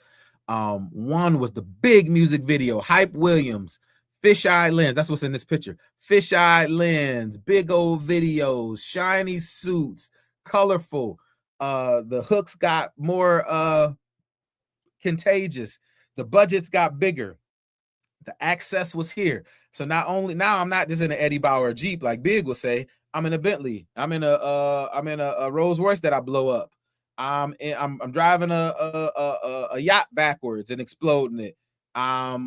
One was the big music video, Hype Williams, Fisheye lens. That's what's in this picture. Fisheye lens, big old videos, shiny suits, colorful. The hooks got more contagious. The budgets got bigger. The access was here. So now I'm not just in an Eddie Bauer Jeep like Big will say. I'm in a Bentley. I'm in a Rolls Royce that I blow up. I'm driving a yacht backwards and exploding it. I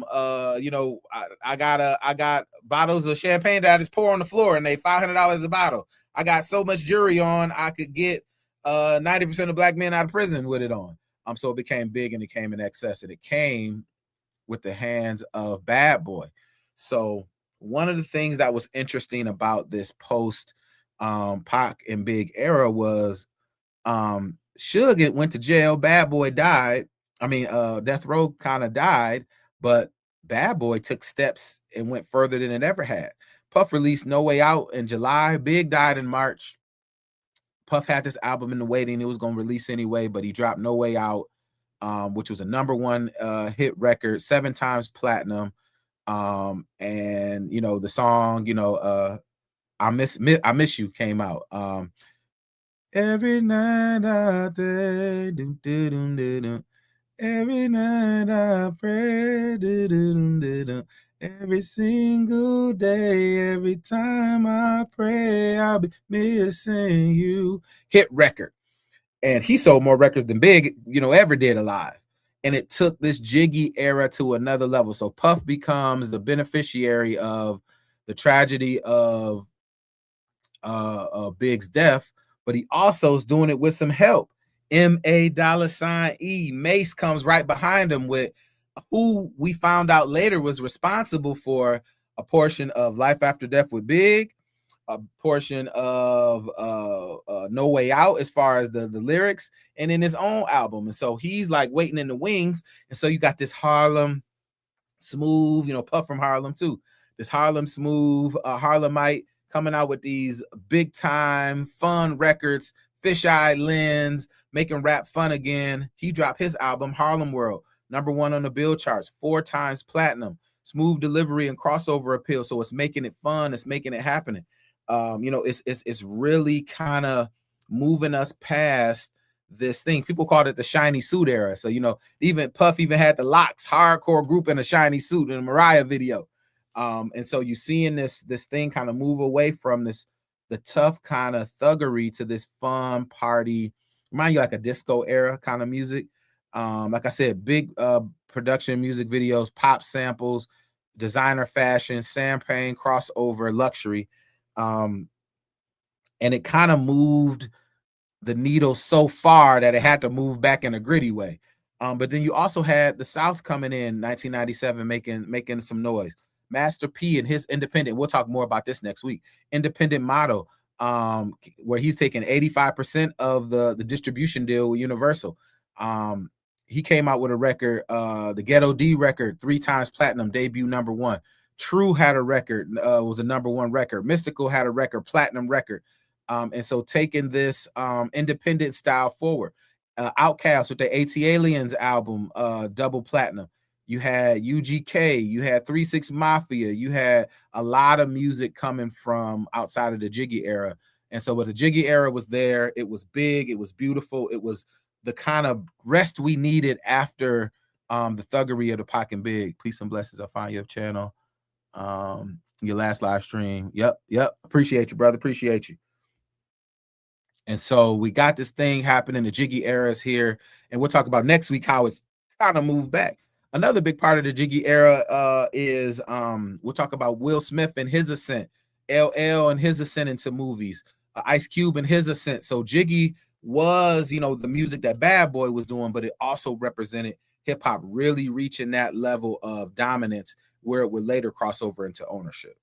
got bottles of champagne that I just pour on the floor, and they $500 a bottle. I got so much jewelry on, I could get 90% of black men out of prison with it on. So it became big, and it came in excess, and it came with the hands of Bad Boy. So one of the things that was interesting about this post Pac and Big era was Suge went to jail, Bad Boy died. Death Row kind of died, but Bad Boy took steps and went further than it ever had. Puff released No Way Out in July. Big died in March. Puff had this album in the waiting. It was going to release anyway, but he dropped No Way Out, which was a #1 hit record, 7 times platinum. And the song, I Miss You came out. Every night I day, do, do, do, do, do. Every night I pray, do, do, do, do, do. Every single day, every time I pray, I'll be missing you. Hit record. And he sold more records than Big, ever did alive. And it took this Jiggy era to another level. So Puff becomes the beneficiary of the tragedy of Big's death, but he also is doing it with some help. $E. Mace comes right behind him with who we found out later was responsible for a portion of Life After Death with Big, a portion of No Way Out as far as the lyrics, and in his own album. And so he's like waiting in the wings. And so you got this Harlem Smooth, Puff from Harlem too. This Harlem Smooth, Harlemite coming out with these big time fun records, Fisheye Lens, making rap fun again. He dropped his album Harlem World, #1 on the Bill charts, 4 times platinum. Smooth delivery and crossover appeal, so it's making it fun. It's making it happening. It's really kind of moving us past this thing. People called it the shiny suit era. So even Puff even had the Locks hardcore group in a shiny suit in a Mariah video. And so you seeing this thing kind of move away from the tough kind of thuggery to this fun party, remind you like a disco era kind of music. Like I said, big production music videos, pop samples, designer fashion, champagne crossover, luxury. And it kind of moved the needle so far that it had to move back in a gritty way. But then you also had the South coming in 1997, making some noise. Master P and his independent, we'll talk more about this next week, independent model, where he's taking 85% of the distribution deal with Universal. He came out with a record, the Ghetto D record, 3 times platinum, debut #1. True had a record, was a #1 record. Mystical had a record, platinum record. And so taking this independent style forward. Outkast with the AT-Aliens album, double platinum. You had UGK, you had 3 6 Mafia, you had a lot of music coming from outside of the Jiggy era. And so when the Jiggy era was there, it was big, it was beautiful, it was the kind of rest we needed after the thuggery of the Pac and Big. Peace and blessings. I'll find your channel. Your last live stream. Yep. Appreciate you, brother. Appreciate you. And so we got this thing happening. The Jiggy era is here. And we'll talk about next week how it's kind of moved back. Another big part of the Jiggy era is we'll talk about Will Smith and his ascent, LL and his ascent into movies, Ice Cube and his ascent. So Jiggy was, the music that Bad Boy was doing, but it also represented hip hop really reaching that level of dominance where it would later cross over into ownership.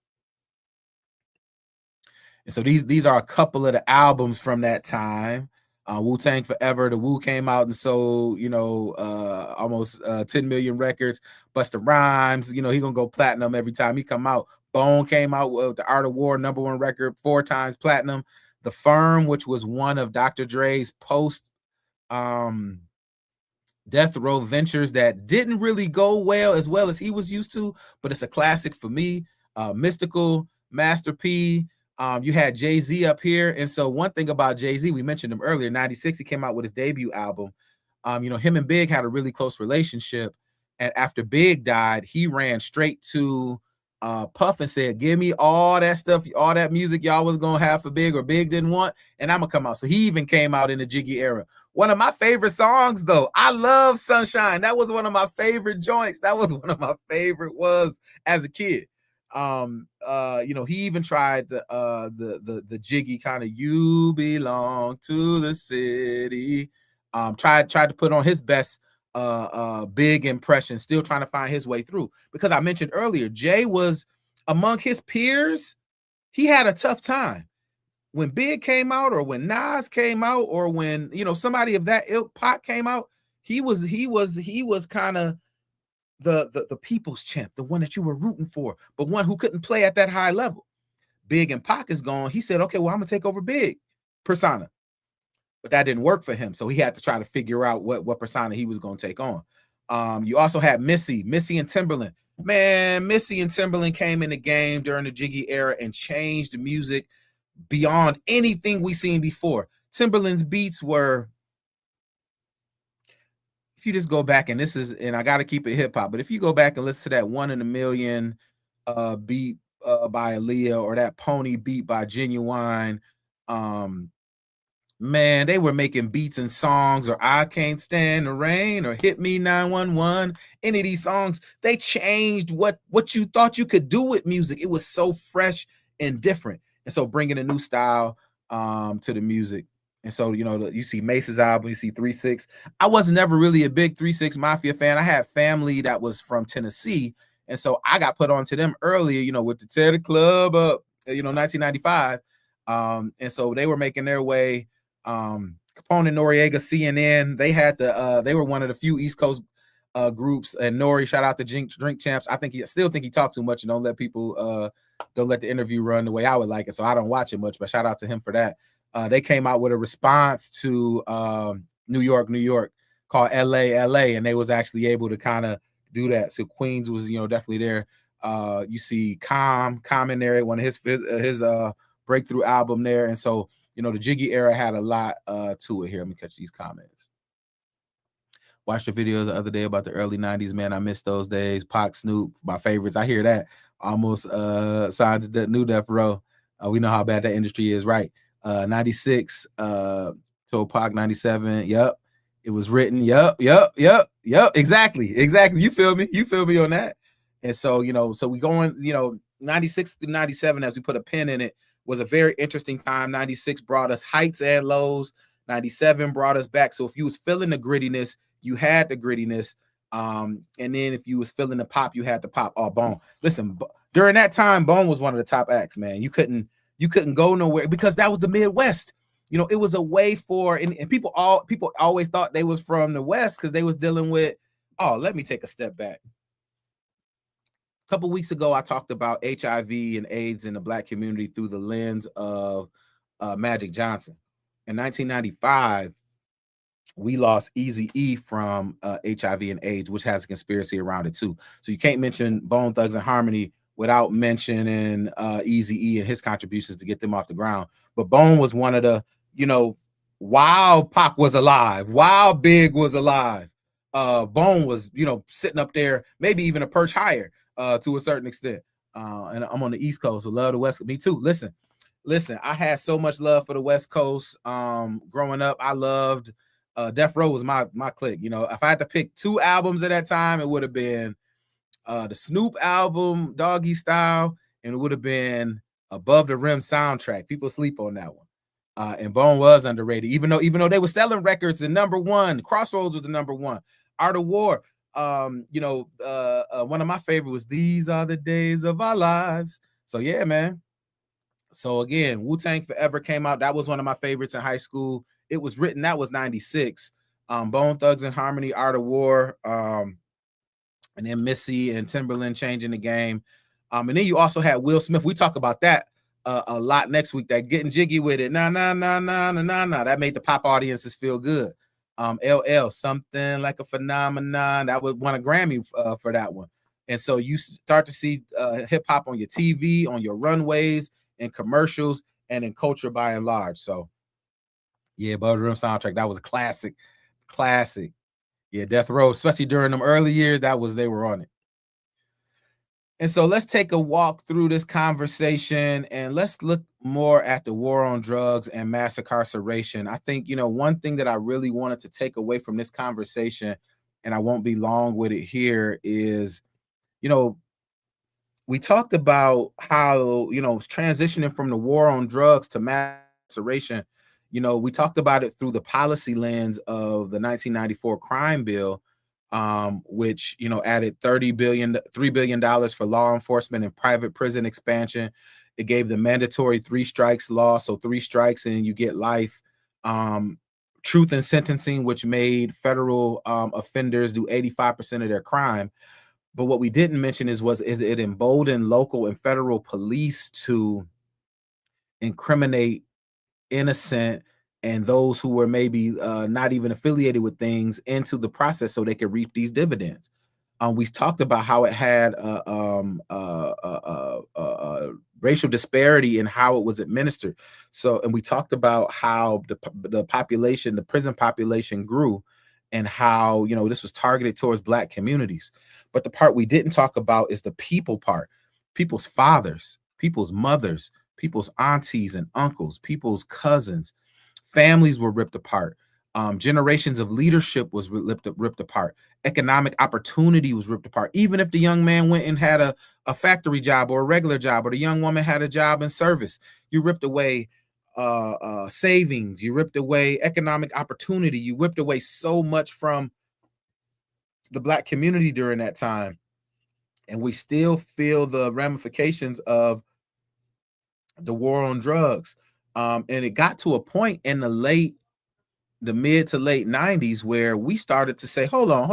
And so these are a couple of the albums from that time. Wu-Tang Forever, the Wu came out and sold, almost 10 million records. Busta Rhymes, he gonna go platinum every time he come out. Bone came out with the Art of War, #1 record, 4 times platinum. The Firm, which was one of Dr. Dre's post Death Row ventures that didn't really go well as he was used to, but it's a classic for me. Mystical, Master P. You had Jay-Z up here. And so one thing about Jay-Z, we mentioned him earlier, 96, he came out with his debut album. Him and Big had a really close relationship. And after Big died, he ran straight to Puff and said, give me all that stuff, all that music y'all was going to have for Big or Big didn't want, and I'm going to come out. So he even came out in the Jiggy era. One of my favorite songs, though, I love Sunshine. That was one of my favorite joints. That was one of my favorite was as a kid. He even tried the Jiggy kind of "You Belong to the City." Tried to put on his best Big impression, still trying to find his way through. Because I mentioned earlier, Jay was among his peers. He had a tough time when Big came out, or when Nas came out, or when somebody of that ilk, Pac came out. He was kind of the people's champ, the one that you were rooting for, but one who couldn't play at that high level. Big and Pac is gone. He said, okay, well, I'm gonna take over Big persona. But that didn't work for him. So he had to try to figure out what persona he was gonna take on. You also had Missy and Timberland. Man, Missy and Timberland came in the game during the Jiggy era and changed music beyond anything we seen before. Timberland's beats were, if you just go back, and this is, and I got to keep it hip hop, but if you go back and listen to that One in a Million beat by Aaliyah, or that Pony beat by Genuine, um, man, they were making beats and songs, or I Can't Stand the Rain, or Hit Me 911. Any of these songs, they changed what you thought you could do with music. It was so fresh and different. And so bringing a new style to the music. And so, you see Mace's album, you see 3-6. I was never really a big 3-6 Mafia fan. I had family that was from Tennessee. And so I got put on to them earlier, with the Tear the Club Up, 1995. And so they were making their way. Capone and Noriega, CNN, they were one of the few East Coast groups. And Nori, shout out to Drink Champs. I still think he talked too much, and don't let the interview run the way I would like it. So I don't watch it much, but shout out to him for that. They came out with a response to New York, New York, called LA, LA, and they was actually able to kind of do that. So Queens was, definitely there. You see Calm in there, one of his breakthrough album there. And so, the Jiggy era had a lot to it here. Let me catch these comments. Watched the video the other day about the early 90s, man. I miss those days. Pac, Snoop, my favorites. I hear that. Almost signed to the New Death Row. We know how bad that industry is, right? 96, to Pac, 97. Yep. It was written. Yep. Exactly. You feel me on that? And so, so we going, 96 through 97, as we put a pin in it, was a very interesting time. 96 brought us heights and lows. 97 brought us back. So if you was feeling the grittiness, you had the grittiness. And then if you was feeling the pop, you had the pop. Oh, Bone. Listen, during that time, Bone was one of the top acts, man. You couldn't go nowhere, because that was the Midwest. It was a way for, and people always thought they was from the West because they was dealing with, let me take a step back. A couple weeks ago, I talked about HIV and AIDS in the Black community through the lens of Magic Johnson. In 1995, we lost Eazy-E from HIV and AIDS, which has a conspiracy around it too. So you can't mention Bone Thugs and Harmony without mentioning Eazy-E and his contributions to get them off the ground. But Bone was one of the, while Pac was alive, while Big was alive, Bone was, sitting up there, maybe even a perch higher to a certain extent. And I'm on the East Coast, so love the West. Me too. Listen, I had so much love for the West Coast. Growing up, I loved Death Row was my clique. If I had to pick two albums at that time, it would have been the Snoop album, Doggy Style, and it would have been Above the Rim soundtrack. People sleep on that one. And Bone was underrated, even though they were selling records. The number one, Crossroads was the number one. Art of War. One of my favorite was These Are the Days of Our Lives. So yeah, man. So again, Wu-Tang Forever came out. That was one of my favorites in high school. It was written, that was 96. Bone Thugs and Harmony, Art of War, and then Missy and Timberland changing the game. And then you also had Will Smith. We talk about that a lot next week, that Getting Jiggy with It. Nah. That made the pop audiences feel good. LL, Something Like a Phenomenon. That was won a Grammy for that one. And so you start to see hip hop on your TV, on your runways, and commercials, and in culture by and large. So yeah, Above the Rim soundtrack, that was a classic. Yeah, Death Row, especially during them early years, they were on it. And so let's take a walk through this conversation, and let's look more at the war on drugs and mass incarceration. I think, one thing that I really wanted to take away from this conversation, and I won't be long with it here, is, we talked about how, transitioning from the war on drugs to mass incarceration, we talked about it through the policy lens of the 1994 crime bill, which, added $3 billion for law enforcement and private prison expansion. It gave the mandatory 3 strikes law. So 3 strikes and you get life. Truth in sentencing, which made federal offenders do 85% of their crime. But what we didn't mention is it emboldened local and federal police to incriminate innocent and those who were maybe not even affiliated with things into the process so they could reap these dividends. We talked about how it had racial disparity in how it was administered. So, and we talked about how the population, the prison population grew, and how, you know, this was targeted towards Black communities. But the part we didn't talk about is the people part. People's fathers, people's mothers, people's aunties and uncles, people's cousins, families were ripped apart. Generations of leadership was ripped apart. Economic opportunity was ripped apart. Even if the young man went and had a factory job or a regular job, or the young woman had a job in service, you ripped away savings, you ripped away economic opportunity, you ripped away so much from the Black community during that time. And we still feel the ramifications of the war on drugs. And it got to a point in the mid to late 90s where we started to say, hold on.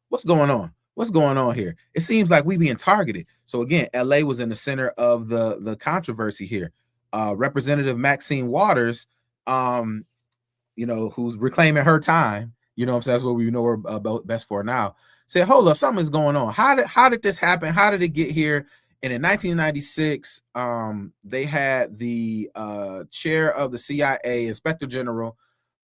What's going on? What's going on here? It seems like we being targeted. So again, LA was in the center of the controversy here. Representative Maxine Waters, you know, who's reclaiming her time, you know what I'm saying? That's what we know her about best for now. Said, hold up, something's going on. How did this happen? How did it get here? And in 1996, they had the chair of the CIA, Inspector General,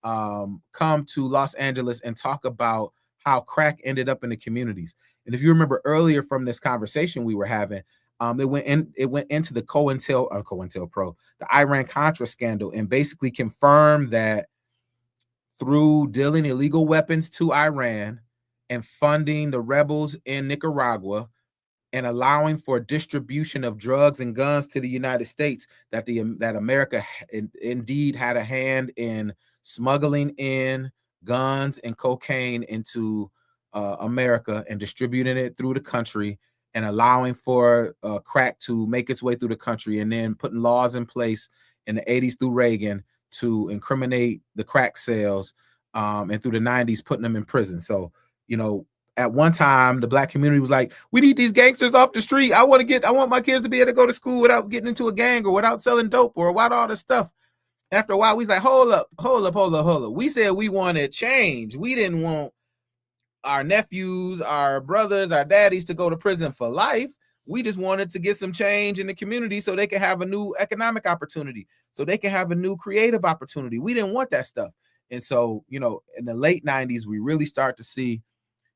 come to Los Angeles and talk about how crack ended up in the communities. And if you remember earlier from this conversation we were having, it went into the COINTELPRO, the Iran-Contra scandal, and basically confirmed that through dealing illegal weapons to Iran and funding the rebels in Nicaragua and allowing for distribution of drugs and guns to the United States, that America indeed had a hand in smuggling in guns and cocaine into America and distributing it through the country, and allowing for crack to make its way through the country, and then putting laws in place in the 80s through Reagan to incriminate the crack sales, and through the 90s putting them in prison. So, you know, at one time the Black community was like, we need these gangsters off the street. I want my kids to be able to go to school without getting into a gang or without selling dope or without all this stuff. After a while, we was like, hold up. We said we wanted change. We didn't want our nephews, our brothers, our daddies to go to prison for life. We just wanted to get some change in the community so they can have a new economic opportunity, so they can have a new creative opportunity. We didn't want that stuff. And so, you know, in the late 90s, we really start to see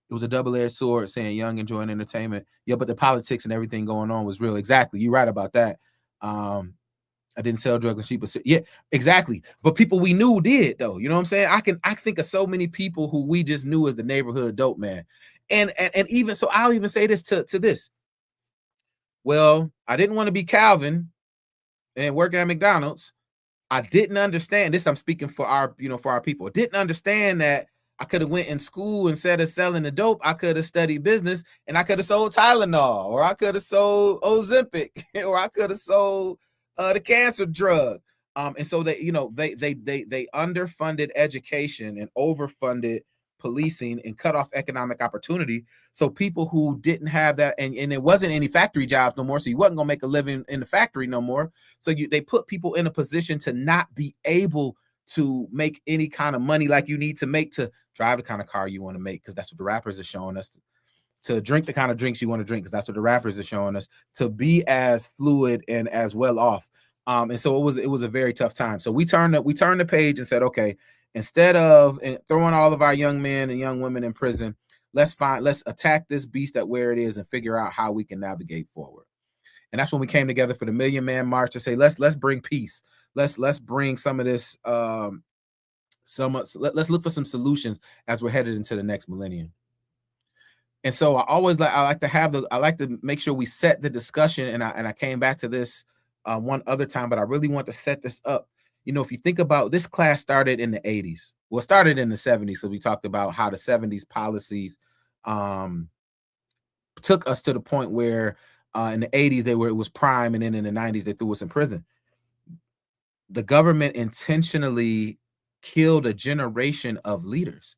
it was a double-edged sword, saying young enjoying entertainment. Yeah, but the politics and everything going on was real. Exactly. You're right about that. I didn't sell drugs and cheap, but yeah, exactly. But people we knew did, though. You know what I'm saying? I think of so many people who we just knew as the neighborhood dope man. And even so, I'll even say this to this. Well, I didn't want to be Calvin and work at McDonald's. I didn't understand this. I'm speaking for our, you know, for our people. Didn't understand that I could have went in school instead of selling the dope. I could have studied business, and I could have sold Tylenol, or I could have sold Ozempic, or I could have sold the cancer drug. And so they, you know, they underfunded education and overfunded policing and cut off economic opportunity. So people who didn't have that, and it wasn't any factory jobs no more, so you wasn't gonna make a living in the factory no more. So they put people in a position to not be able to make any kind of money like you need to make to drive the kind of car you want to make, because that's what the rappers are showing us, to drink the kind of drinks you want to drink, because that's what the rappers are showing us, to be as fluid and as well off. And so it was a very tough time. So we turned the page and said, okay, instead of throwing all of our young men and young women in prison, let's attack this beast at where it is and figure out how we can navigate forward. And that's when we came together for the Million Man March to say, let's bring peace. Let's bring some of this. Let's look for some solutions as we're headed into the next millennium. And so I like to make sure we set the discussion. And I came back to this one other time, but I really want to set this up. You know, if you think about this, class started in the 80s. Well, it started in the 70s. So we talked about how the 70s policies took us to the point where in the 80s it was prime, and then in the 90s they threw us in prison. The government intentionally killed a generation of leaders.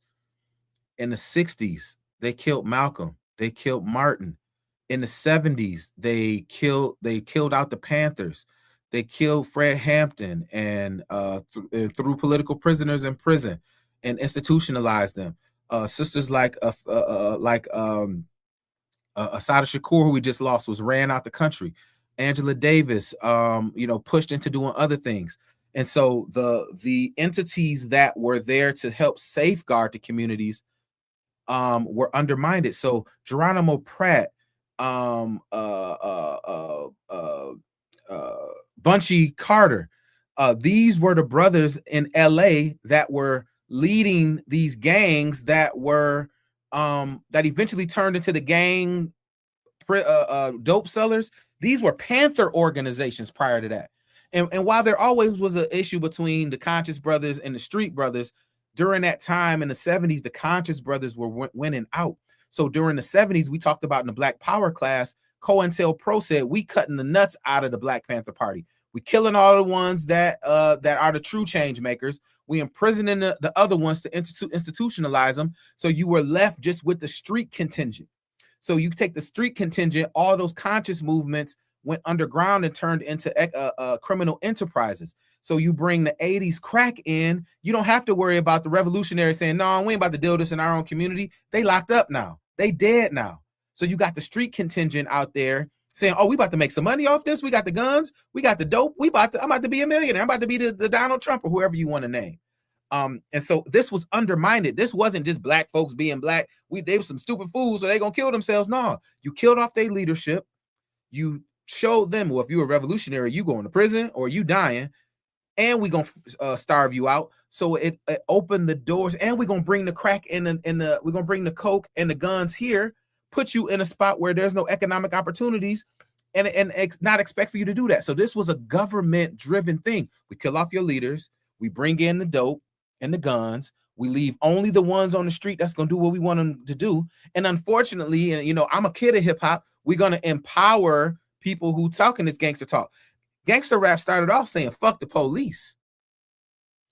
In the 60s, they killed Malcolm, they killed Martin. In the 70s, they killed out the Panthers. They killed Fred Hampton and threw political prisoners in prison and institutionalized them. sisters like Asada Shakur, who we just lost, was ran out the country. Angela Davis, pushed into doing other things. And so the entities that were there to help safeguard the communities were undermined. So Geronimo Pratt, Bunchy Carter, these were the brothers in LA that were leading these gangs that were that eventually turned into the gang dope sellers. These were Panther organizations prior to that. And while there always was an issue between the Conscious Brothers and the Street Brothers, during that time in the 70s, the Conscious Brothers were winning out. So during the 70s, we talked about in the Black Power class, COINTELPRO said, we cutting the nuts out of the Black Panther Party. We killing all the ones that are the true change makers. We imprisoning the other ones to institutionalize them. So you were left just with the street contingent. So you take the street contingent, all those conscious movements went underground and turned into criminal enterprises. So you bring the 80s crack in, you don't have to worry about the revolutionaries saying, no, we ain't about to deal this in our own community. They locked up now. They dead now. So you got the street contingent out there saying, oh, we about to make some money off this. We got the guns. We got the dope. I'm about to be a millionaire. I'm about to be the Donald Trump or whoever you want to name. And so this was undermined. This wasn't just Black folks being Black. They were some stupid fools, so they gonna kill themselves. No, you killed off their leadership. You showed them, well, if you're a revolutionary, you going to prison or you dying, and we gonna starve you out. So it opened the doors, and we're gonna bring the crack we're gonna bring the coke and the guns here, put you in a spot where there's no economic opportunities, and not expect for you to do that. So this was a government-driven thing. We kill off your leaders, we bring in the dope and the guns, we leave only the ones on the street that's gonna do what we want them to do. And unfortunately, and I'm a kid of hip-hop, we're gonna empower people who talking this gangster talk. Gangster rap started off saying fuck the police.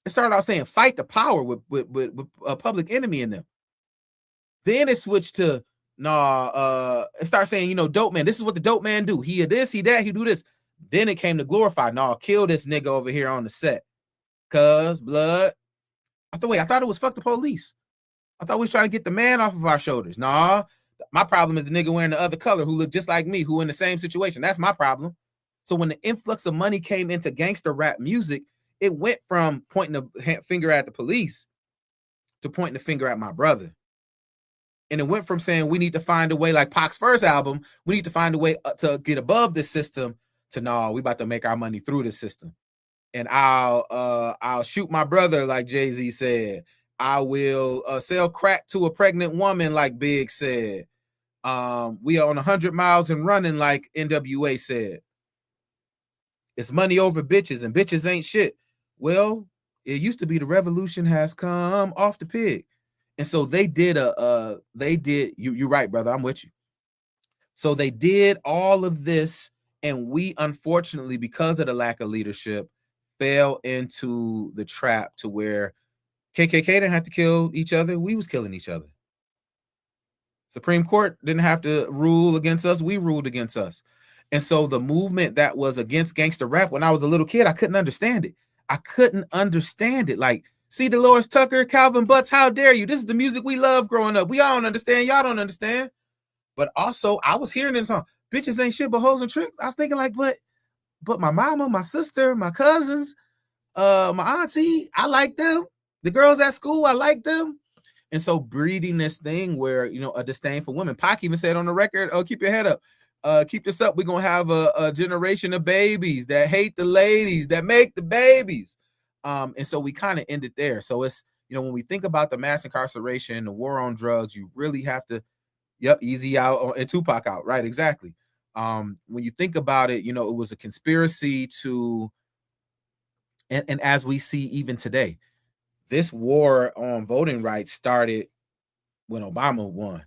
It started off saying fight the power with a Public Enemy in them. Then it switched to it started saying, dope man, this is what the dope man do. He this, he that, he do this. Then it came to glorify, kill this nigga over here on the set. Cuz blood. I thought it was fuck the police. I thought we was trying to get the man off of our shoulders. My problem is the nigga wearing the other color who looked just like me, who in the same situation. That's my problem. So when the influx of money came into gangster rap music, it went from pointing the finger at the police to pointing the finger at my brother. And it went from saying we need to find a way, like Pac's first album, we need to find a way to get above this system, to we about to make our money through this system. And I'll shoot my brother, like Jay-Z said. I will sell crack to a pregnant woman, like Big said. We are on 100 miles and running, like NWA said. It's money over bitches, and bitches ain't shit. Well, it used to be the revolution has come off the pig. And so they did you're right, brother, I'm with you. So they did all of this, and we, unfortunately, because of the lack of leadership, fell into the trap to where KKK didn't have to kill each other. We was killing each other. Supreme Court didn't have to rule against us. We ruled against us. And so the movement that was against gangster rap, when I was a little kid, I couldn't understand it. Like, see Dolores Tucker, Calvin Butts, how dare you? This is the music we love growing up. We all don't understand. Y'all don't understand. But also, I was hearing this song, bitches ain't shit but hoes and tricks. I was thinking like, but my mama, my sister, my cousins, my auntie, I like them. The girls at school, I like them. And so breeding this thing where, a disdain for women. Pac even said on the record, oh, keep your head up. Keep this up. We're going to have a generation of babies that hate the ladies, that make the babies. And so we kind of ended there. So it's, when we think about the mass incarceration, the war on drugs, you really have to, Easy out and Tupac out. Right, exactly. When you think about it, it was a conspiracy to, and as we see even today, this war on voting rights started when Obama won,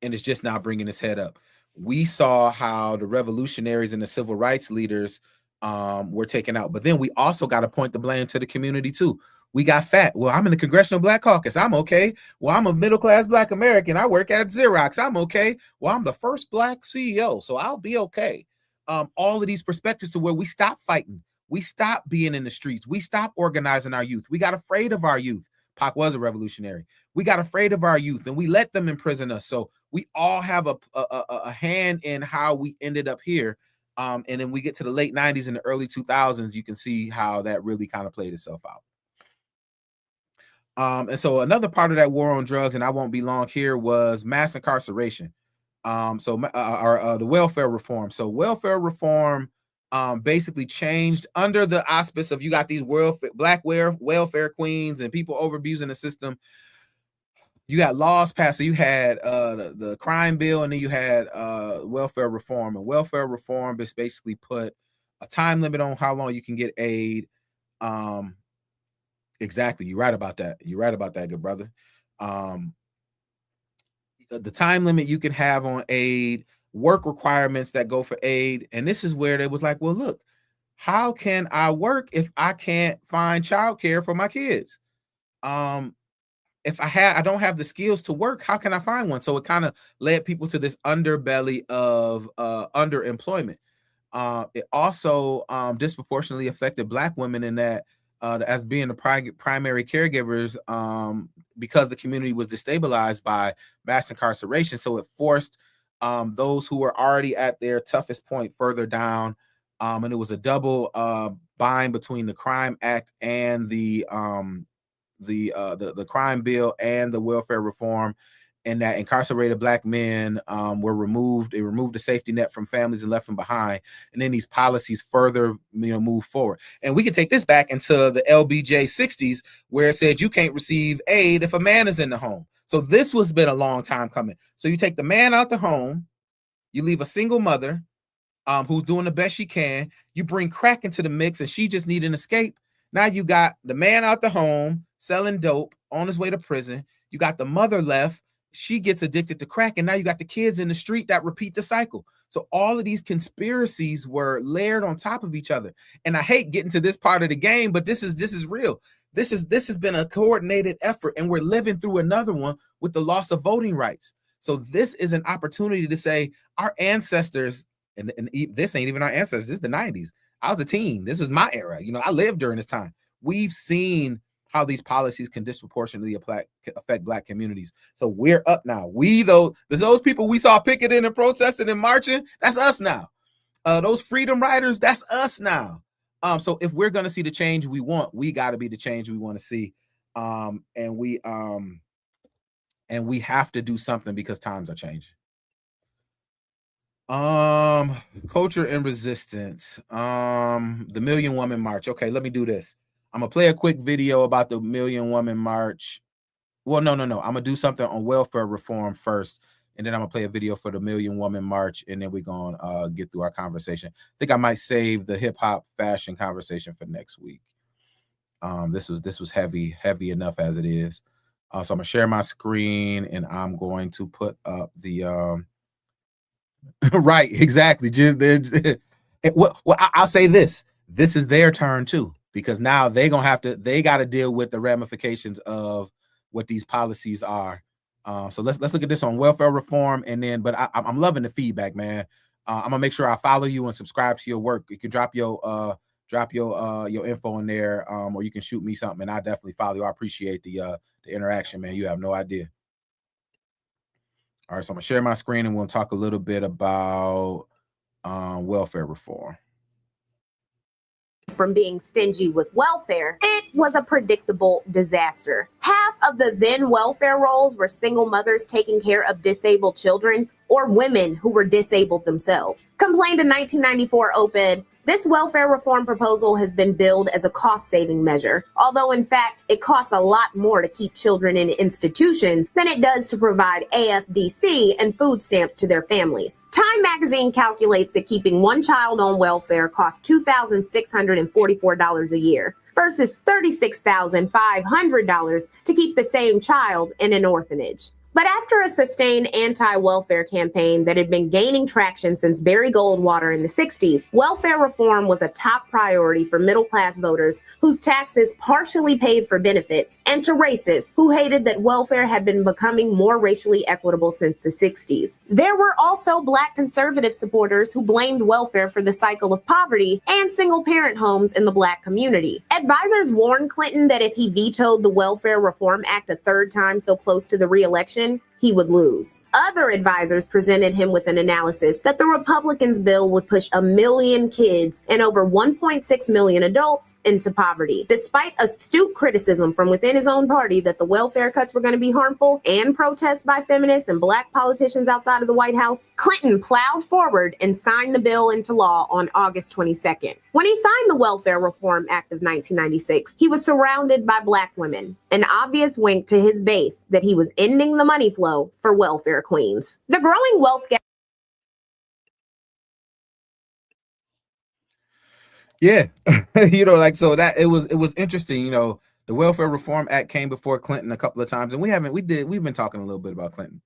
and it's just now bringing its head up. We saw how the revolutionaries and the civil rights leaders were taken out, but then we also got to point the blame to the community too. We got fat. Well, I'm in the Congressional Black Caucus. I'm okay. Well, I'm a middle-class Black American. I work at Xerox. I'm okay. Well, I'm the first Black CEO, so I'll be okay. All of these perspectives to where we stop fighting. We stopped being in the streets. We stopped organizing our youth. We got afraid of our youth. Pac was a revolutionary. We got afraid of our youth and we let them imprison us. So we all have a hand in how we ended up here. And then we get to the late 90s and the early 2000s, you can see how that really kind of played itself out. And so another part of that war on drugs, and I won't be long here, was mass incarceration. The welfare reform. So welfare reform basically changed under the auspice of, you got these black welfare queens and people over abusing the system. You got laws passed. So you had the crime bill, and then you had welfare reform. And welfare reform is basically put a time limit on how long you can get aid. Exactly. You're right about that. You're right about that, good brother. The time limit you can have on aid, work requirements that go for aid. And this is where they was like, well, look, how can I work if I can't find childcare for my kids? If I don't have the skills to work, how can I find one? So it kind of led people to this underbelly of underemployment. It also disproportionately affected Black women in that as being the primary caregivers, because the community was destabilized by mass incarceration. So it forced those who were already at their toughest point further down. And it was a double bind between the Crime Act and the crime bill and the welfare reform, and that incarcerated Black men were removed. It removed the safety net from families and left them behind. And then these policies further, move forward. And we can take this back into the LBJ 60s, where it said you can't receive aid if a man is in the home. So this was been a long time coming. So you take the man out the home, you leave a single mother who's doing the best she can. You bring crack into the mix, and she just need an escape. Now you got the man out the home selling dope on his way to prison. You got the mother left. She gets addicted to crack, and now you got the kids in the street that repeat the cycle. So all of these conspiracies were layered on top of each other. And I hate getting to this part of the game, but this is real. This has been a coordinated effort, and we're living through another one with the loss of voting rights. So this is an opportunity to say our ancestors, and this ain't even our ancestors, this is the 90s. I was a teen. This is my era. I lived during this time. We've seen how these policies can disproportionately affect Black communities. So we're up now. Those people we saw picketing and protesting and marching, that's us now. Those freedom riders, that's us now. So if we're going to see the change we want, we got to be the change we want to see. And we have to do something because times are changing. Culture and resistance. The Million Woman March. Okay, let me do this. I'm gonna play a quick video about the Million Woman March. Well, no. I'm gonna do something on welfare reform first, and then I'm gonna play a video for the Million Woman March, and then we're gonna get through our conversation. I think I might save the hip hop fashion conversation for next week. This was heavy enough as it is. So I'm gonna share my screen, and I'm going to put up the right, exactly. Well, I'll say this is their turn too, because now they got to deal with the ramifications of what these policies are. So let's look at this on welfare reform, and then, but I'm loving the feedback, man. I'm gonna make sure I follow you and subscribe to your work. You can drop your info in there, or you can shoot me something, and I definitely follow you. I appreciate the interaction, man. You have no idea. All right, so I'm gonna share my screen, and we'll talk a little bit about welfare reform. From being stingy with welfare, it was a predictable disaster. Half of the then welfare rolls were single mothers taking care of disabled children or women who were disabled themselves. Complained in 1994 op-ed, this welfare reform proposal has been billed as a cost-saving measure, although in fact it costs a lot more to keep children in institutions than it does to provide AFDC and food stamps to their families. Time magazine calculates that keeping one child on welfare costs $2,644 a year versus $36,500 to keep the same child in an orphanage. But after a sustained anti-welfare campaign that had been gaining traction since Barry Goldwater in the 60s, welfare reform was a top priority for middle-class voters whose taxes partially paid for benefits, and to racists who hated that welfare had been becoming more racially equitable since the 60s. There were also Black conservative supporters who blamed welfare for the cycle of poverty and single-parent homes in the Black community. Advisors warned Clinton that if he vetoed the Welfare Reform Act a third time so close to the re-election, he would lose. Other advisors presented him with an analysis that the Republicans' bill would push 1 million kids and over 1.6 million adults into poverty. Despite astute criticism from within his own party that the welfare cuts were going to be harmful and protests by feminists and Black politicians outside of the White House, Clinton plowed forward and signed the bill into law on August 22nd. When he signed the Welfare Reform Act of 1996, he was surrounded by Black women, an obvious wink to his base that he was ending the money flow for welfare queens. The growing wealth gap. Yeah, so that it was interesting. The Welfare Reform Act came before Clinton a couple of times, and we've been talking a little bit about Clinton.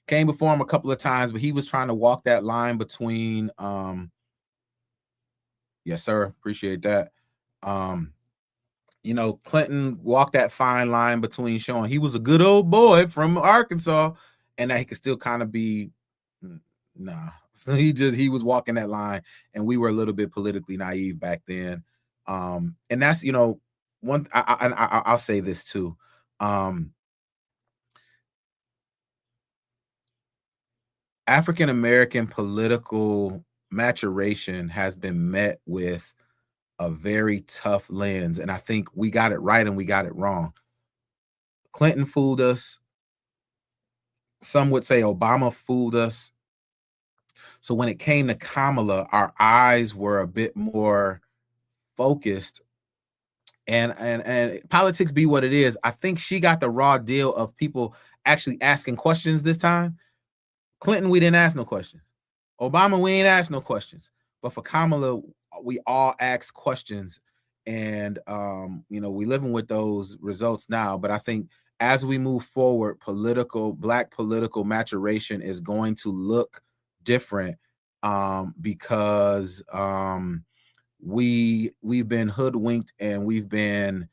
Came before him a couple of times, but he was trying to walk that line between yes, sir, appreciate that. Clinton walked that fine line between showing he was a good old boy from Arkansas and that he could still kind of be nah. So he was walking that line, and we were a little bit politically naive back then. And that's one. I'll say this too. African American political maturation has been met with a very tough lens, and I think we got it right and we got it wrong. Clinton fooled us. Some would say Obama fooled us. So when it came to Kamala, our eyes were a bit more focused, and politics be what it is. I think she got the raw deal of people actually asking questions this time. Clinton, we didn't ask no questions. Obama, we ain't asked no questions. But for Kamala, we all asked questions, and we living with those results now. But I think as we move forward, Black political maturation is going to look different because we've been hoodwinked and we've been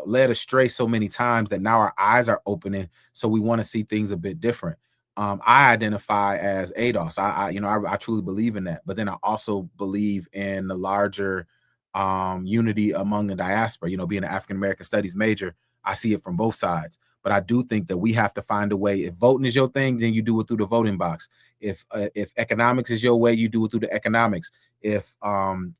led astray so many times that now our eyes are opening, so we want to see things a bit different. I identify as ADOS. I truly believe in that, but then I also believe in the larger unity among the diaspora. Being an African American studies major, I see it from both sides. But I do think that we have to find a way. If voting is your thing, then you do it through the voting box. If economics is your way, you do it through the economics. If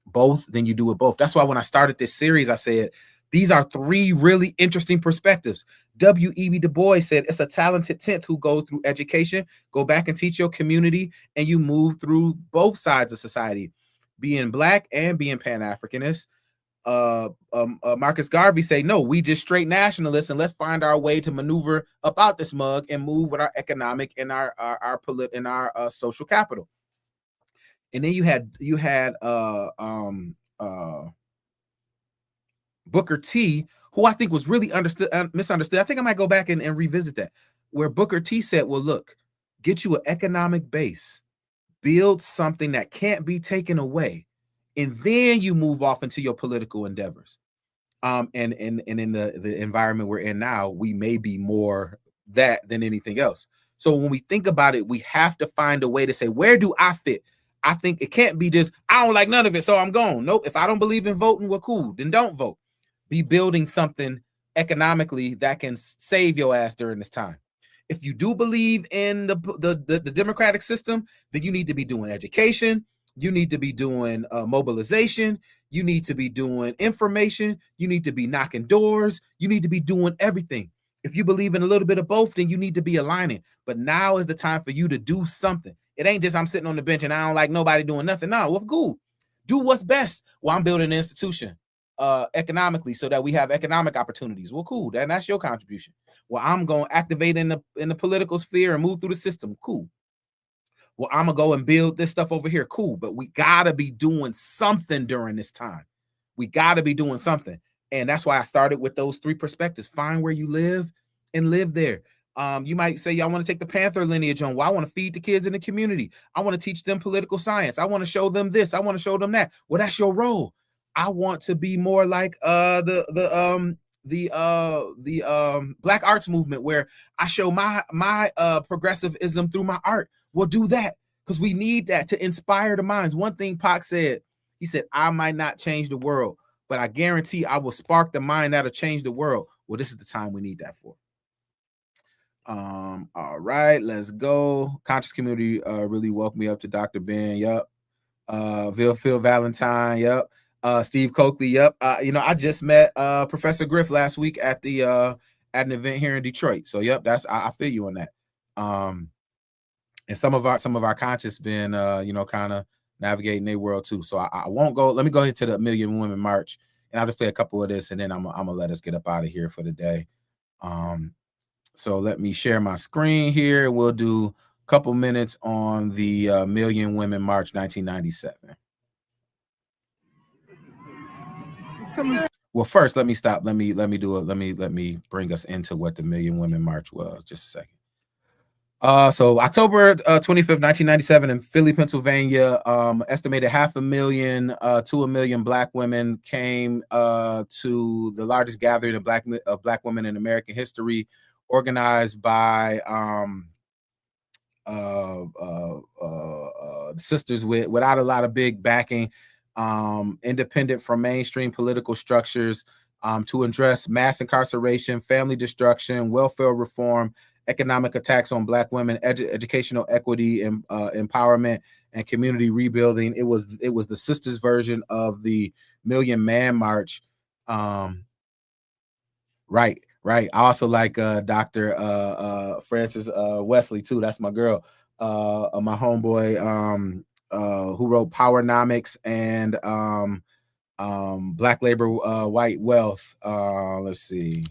both, then you do it both. That's why when I started this series, I said these are three really interesting perspectives. W.E.B. Du Bois said it's a talented 10th who go through education, go back and teach your community, and you move through both sides of society, being Black and being Pan-Africanist. Marcus Garvey say, no, we just straight nationalists, and let's find our way to maneuver up out this mug and move with our economic and our social capital. And then you had Booker T, who I think was really misunderstood. I think I might go back and revisit that, where Booker T said, well, look, get you an economic base, build something that can't be taken away, and then you move off into your political endeavors. And in the environment we're in now, we may be more that than anything else. So when we think about it, we have to find a way to say, where do I fit? I think it can't be just, I don't like none of it, so I'm gone. Nope. If I don't believe in voting, well, cool, then don't vote. Be building something economically that can save your ass during this time. If you do believe in the democratic system, then you need to be doing education. You need to be doing mobilization. You need to be doing information. You need to be knocking doors. You need to be doing everything. If you believe in a little bit of both, then you need to be aligning. But now is the time for you to do something. It ain't just I'm sitting on the bench and I don't like nobody doing nothing. No, well, cool. Do what's best. Well, I'm building an institution economically so that we have economic opportunities. Well, cool. That's your contribution. Well, I'm going to activate in the political sphere and move through the system. Cool. Well, I'm going to go and build this stuff over here. Cool. But we got to be doing something during this time. We got to be doing something. And that's why I started with those 3 perspectives. Find where you live and live there. You might say, I want to take the Panther lineage on. Well, I want to feed the kids in the community. I want to teach them political science. I want to show them this. I want to show them that. Well, that's your role. I want to be more like the Black arts movement, where I show my progressivism through my art. We'll do that because we need that to inspire the minds. One thing Pac said, he said, I might not change the world, but I guarantee I will spark the mind that'll change the world. Well, this is the time we need that for. All right, let's go. Conscious community really woke me up to Dr. Ben. Yep. Phil Valentine. Yep. Steve Coakley. Yep. I just met Professor Griff last week at the at an event here in Detroit. So yep, that's I feel you on that. And some of our conscious been kind of navigating their world too. So I won't go. Let me go into the Million Women March, and I'll just play a couple of this, and then I'm gonna let us get up out of here for the day. So let me share my screen here. We'll do a couple minutes on the Million Women March 1997. Well, first, let me stop. Let me bring us into what the Million Women March was. Just a second. So October 25th, 1997 in Philly, Pennsylvania, estimated 500,000 to 1 million Black women came to the largest gathering of Black women in American history, organized by sisters without a lot of big backing, independent from mainstream political structures, to address mass incarceration, family destruction, welfare reform, economic attacks on Black women, educational equity, and empowerment, and community rebuilding. It was the sisters' version of the Million Man March. Right. I also like Dr. Frances Wesley too. That's my girl. My homeboy who wrote Powernomics and Black Labor, White Wealth. Let's see.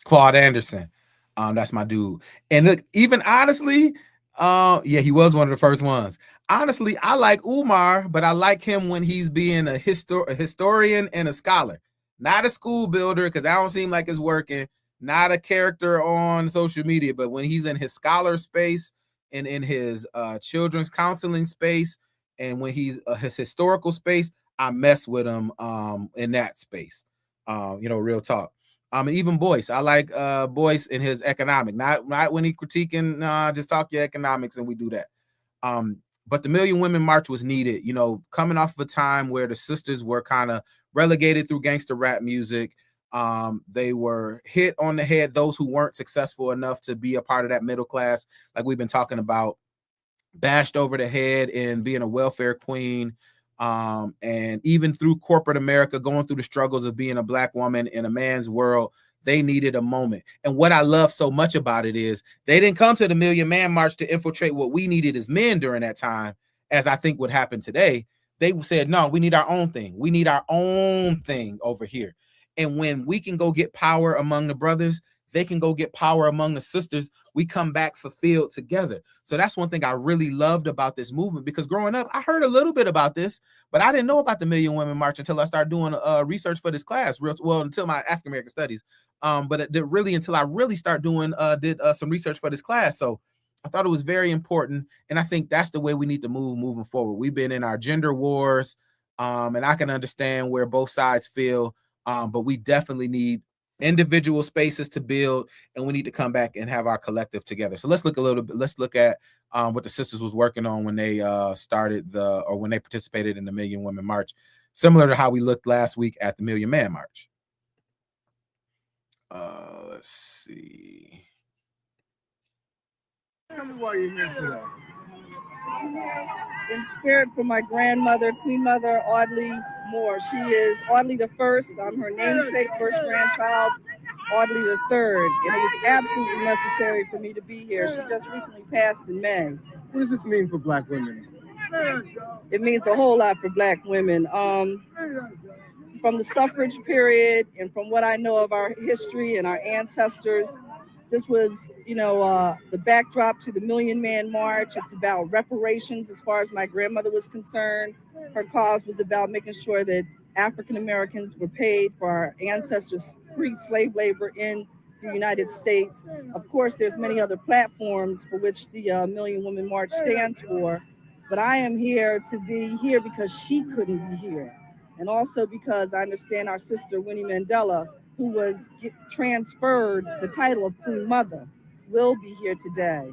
Claude Anderson. That's my dude. And look, even honestly, he was one of the first ones. Honestly, I like Umar, but I like him when he's being a historian and a scholar, not a school builder, because that don't seem like it's working. Not a character on social media, but when he's in his scholar space and in his children's counseling space, and when he's his historical space, I mess with him in that space. Real talk. Even Boyce, I like Boyce in his economic, not when he critiquing, just talk your economics, and we do that. But the Million Women March was needed, coming off of a time where the sisters were kind of relegated through gangster rap music. They were hit on the head, those who weren't successful enough to be a part of that middle class, like we've been talking about, bashed over the head in being a welfare queen. And even through corporate America, going through the struggles of being a Black woman in a man's world, they needed a moment. And what I love so much about it is they didn't come to the Million Man March to infiltrate what we needed as men during that time, as I think would happen today. They said, no, we need our own thing. We need our own thing over here. And when we can go get power among the brothers, they can go get power among the sisters. We come back fulfilled together. So that's one thing I really loved about this movement, because growing up, I heard a little bit about this, but I didn't know about the Million Women March until I started doing research for this class. Until my African American studies. But until I really start doing did some research for this class. So I thought it was very important, and I think that's the way we need to move moving forward. We've been in our gender wars, and I can understand where both sides feel, but we definitely need individual spaces to build, and we need to come back and have our collective together. So let's look at what the sisters was working on when they when they participated in the Million Women March, similar to how we looked last week at the Million Man March. Let's see. Tell me why you're here today. In spirit for my grandmother, Queen Mother Audley Moore. She is Audley the First. I'm her namesake, first grandchild, Audley the Third. And it was absolutely necessary for me to be here. She just recently passed in May. What does this mean for Black women? It means a whole lot for Black women. From the suffrage period and from what I know of our history and our ancestors, this was, the backdrop to the Million Man March. It's about reparations as far as my grandmother was concerned. Her cause was about making sure that African Americans were paid for our ancestors' free slave labor in the United States. Of course, there's many other platforms for which the Million Woman March stands for, but I am here to be here because she couldn't be here. And also because I understand our sister Winnie Mandela, who was transferred the title of Queen Mother, will be here today.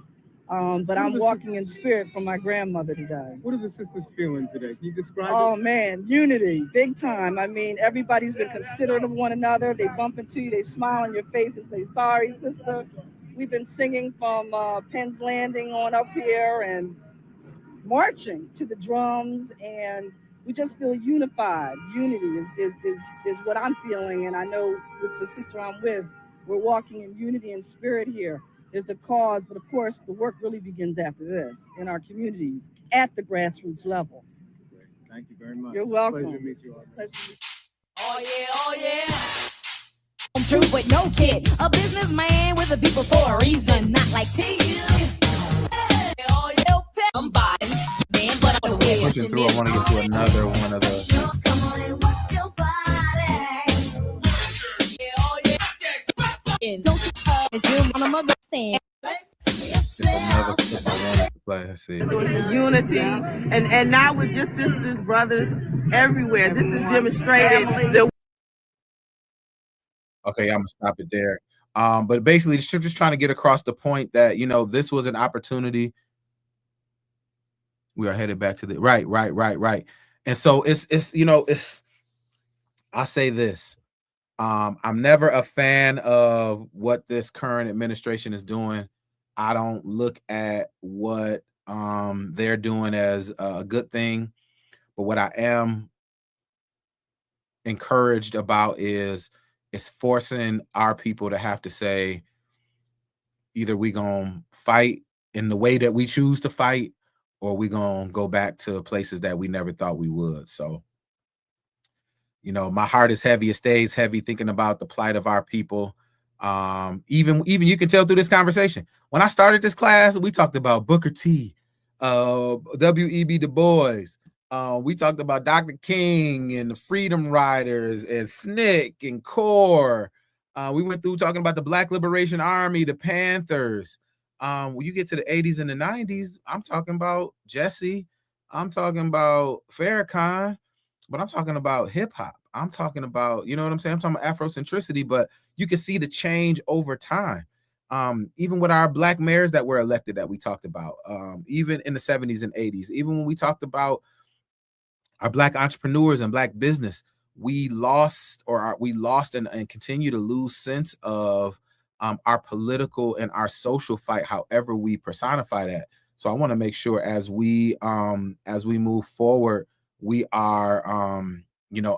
But I'm walking in spirit from my grandmother today. What are the sisters feeling today? Can you describe it? Oh man, unity, big time. I mean, everybody's been considerate of one another. They bump into you, they smile on your face and say, sorry, sister. We've been singing from Penn's Landing on up here and marching to the drums, and we just feel unified. Unity is what I'm feeling, and I know with the sister I'm with, we're walking in unity and spirit here. There's a cause, but of course, the work really begins after this in our communities at the grassroots level. Great. Thank you very much. You're welcome. Pleasure to meet you all. Oh yeah. True, but no kid. A businessman with the people for a reason, not like to you. Oh yeah. Somebody, man, but I'm pushing through. I want to get to another one of the. Come on and work your body. Don't you I'm a stand. Another clip I wanted to play. Let's see. So it's a unity, and now we're just sisters, brothers everywhere. This is demonstrated that. Okay, I'm gonna stop it there. But basically, just trying to get across the point that this was an opportunity. We are headed back to the right, and so it's. I say this. I'm never a fan of what this current administration is doing. I don't look at what they're doing as a good thing, but what I am encouraged about is forcing our people to have to say, either we gonna fight in the way that we choose to fight, or we gonna go back to places that we never thought we would. So, my heart is heavy. It stays heavy thinking about the plight of our people. Even you can tell through this conversation. When I started this class, we talked about Booker T, W.E.B. Du Bois. We talked about Dr. King and the Freedom Riders and SNCC and CORE. We went through talking about the Black Liberation Army, the Panthers. When you get to the 80s and the 90s, I'm talking about Jesse. I'm talking about Farrakhan. But I'm talking about hip hop. I'm talking about, you know what I'm saying? I'm talking about Afrocentricity, but you can see the change over time. Even with our Black mayors that were elected that we talked about, even in the 70s and 80s, even when we talked about our Black entrepreneurs and Black business, we lost and continue to lose sense of our political and our social fight, however we personify that. So I want to make sure as we move forward, we are,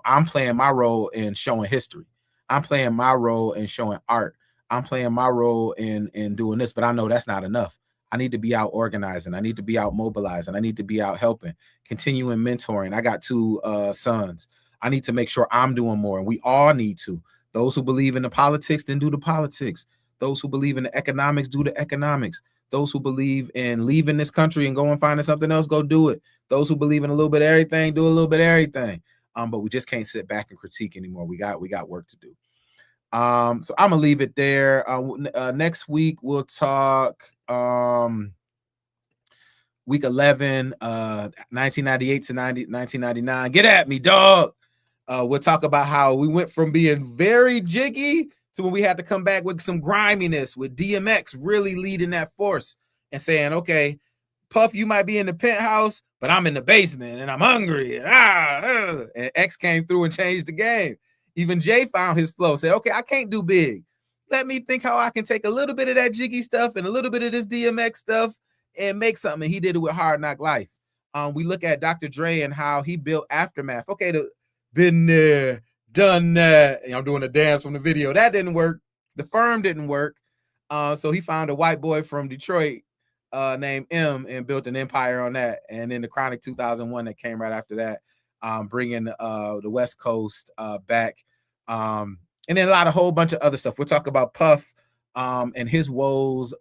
I'm playing my role in showing history. I'm playing my role in showing art. I'm playing my role in doing this, but I know that's not enough. I need to be out organizing. I need to be out mobilizing. I need to be out helping, continuing mentoring. I got 2 sons. I need to make sure I'm doing more, and we all need to. Those who believe in the politics, then do the politics. Those who believe in the economics, do the economics. Those who believe in leaving this country and going finding something else, go do it. Those who believe in a little bit of everything, do a little bit of everything. But we just can't sit back and critique anymore. We got work to do. So I'm gonna leave it there. Next week we'll talk week 11, 1998 to 1999. Get at me, dog. We'll talk about how we went from being very jiggy to when we had to come back with some griminess, with DMX really leading that force and saying, okay, Puff, you might be in the penthouse, but I'm in the basement and I'm hungry. And X came through and changed the game. Even Jay found his flow, said, okay, I can't do big. Let me think how I can take a little bit of that Jiggy stuff and a little bit of this DMX stuff and make something. And he did it with Hard Knock Life. We look at Dr. Dre and how he built Aftermath. Okay, been there, done that. And I'm doing a dance from the video. That didn't work. The firm didn't work. So he found a white boy from Detroit named M and built an empire on that. And then the Chronic 2001 that came right after that, bringing the West Coast back. And then a whole bunch of other stuff. We'll talk about Puff and his woes,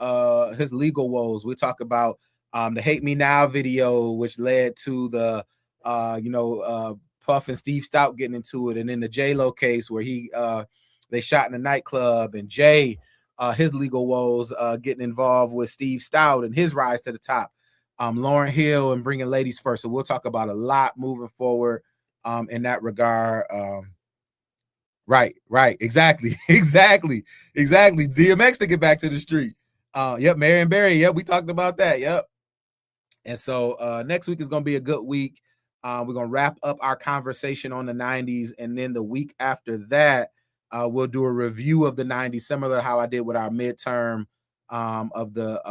his legal woes. We'll talk about the Hate Me Now video, which led to the Puff and Steve Stout getting into it, and then the J-Lo case where they shot in a nightclub, and Jay, his legal woes, getting involved with Steve Stout and his rise to the top. Lauryn Hill and bringing ladies first. So we'll talk about a lot moving forward in that regard. Right, exactly. DMX to get back to the street. Yep, Marion Barry. Yep, we talked about that. Yep. And so next week is going to be a good week. We're going to wrap up our conversation on the 90s. And then the week after that, we'll do a review of the 90s, similar to how I did with our midterm of the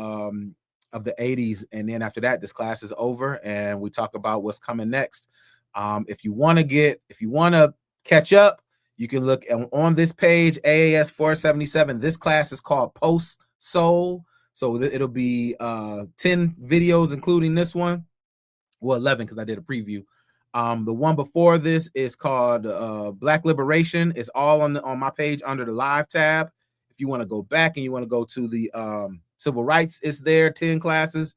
80s. And then after that, this class is over and we talk about what's coming next. If you want to catch up, you can look on this page, AAS 477. This class is called Post Soul. So it'll be 10 videos, including this one. Well, 11 because I did a preview. The one before this is called Black Liberation. It's all on my page under the live tab. If you want to go back and you want to go to the civil rights, it's there, 10 classes.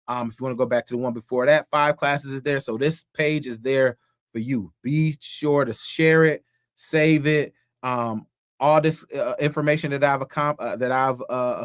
If you want to go back to the one before that, 5 classes is there. So this page is there for you. Be sure to share it, save it. All this information that I've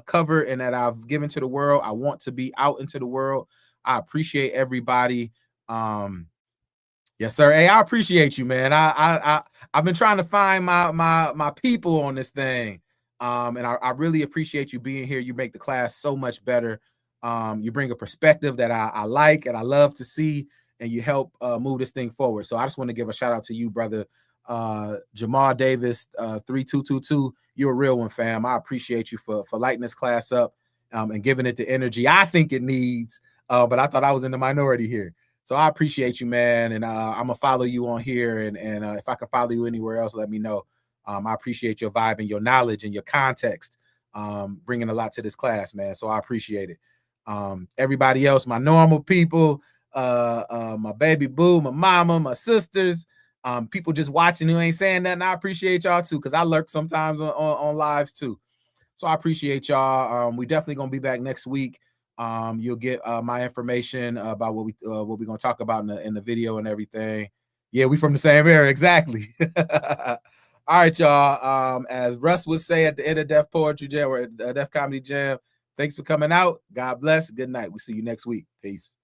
covered and that I've given to the world, I want to be out into the world. I appreciate everybody. Yes, sir. Hey, I appreciate you, man. I've been trying to find my people on this thing. And I really appreciate you being here. You make the class so much better. You bring a perspective that I like and I love to see, and you help move this thing forward. So I just want to give a shout out to you, brother. Jamal Davis, 3222. You're a real one, fam. I appreciate you for lighting this class up and giving it the energy I think it needs. But I thought I was in the minority here. So I appreciate you, man. And I'm going to follow you on here. And if I can follow you anywhere else, let me know. I appreciate your vibe and your knowledge and your context, bringing a lot to this class, man. So I appreciate it. Everybody else, my normal people, my baby boo, my mama, my sisters, people just watching who ain't saying nothing. I appreciate y'all too, because I lurk sometimes on lives too. So I appreciate y'all. We definitely gonna be back next week. You'll get my information about what we're gonna talk about in the video and everything. Yeah, we from the same area, exactly. All right, y'all. As Russ would say at the end of Def Poetry Jam or Def Comedy Jam, thanks for coming out. God bless. Good night. We'll see you next week. Peace.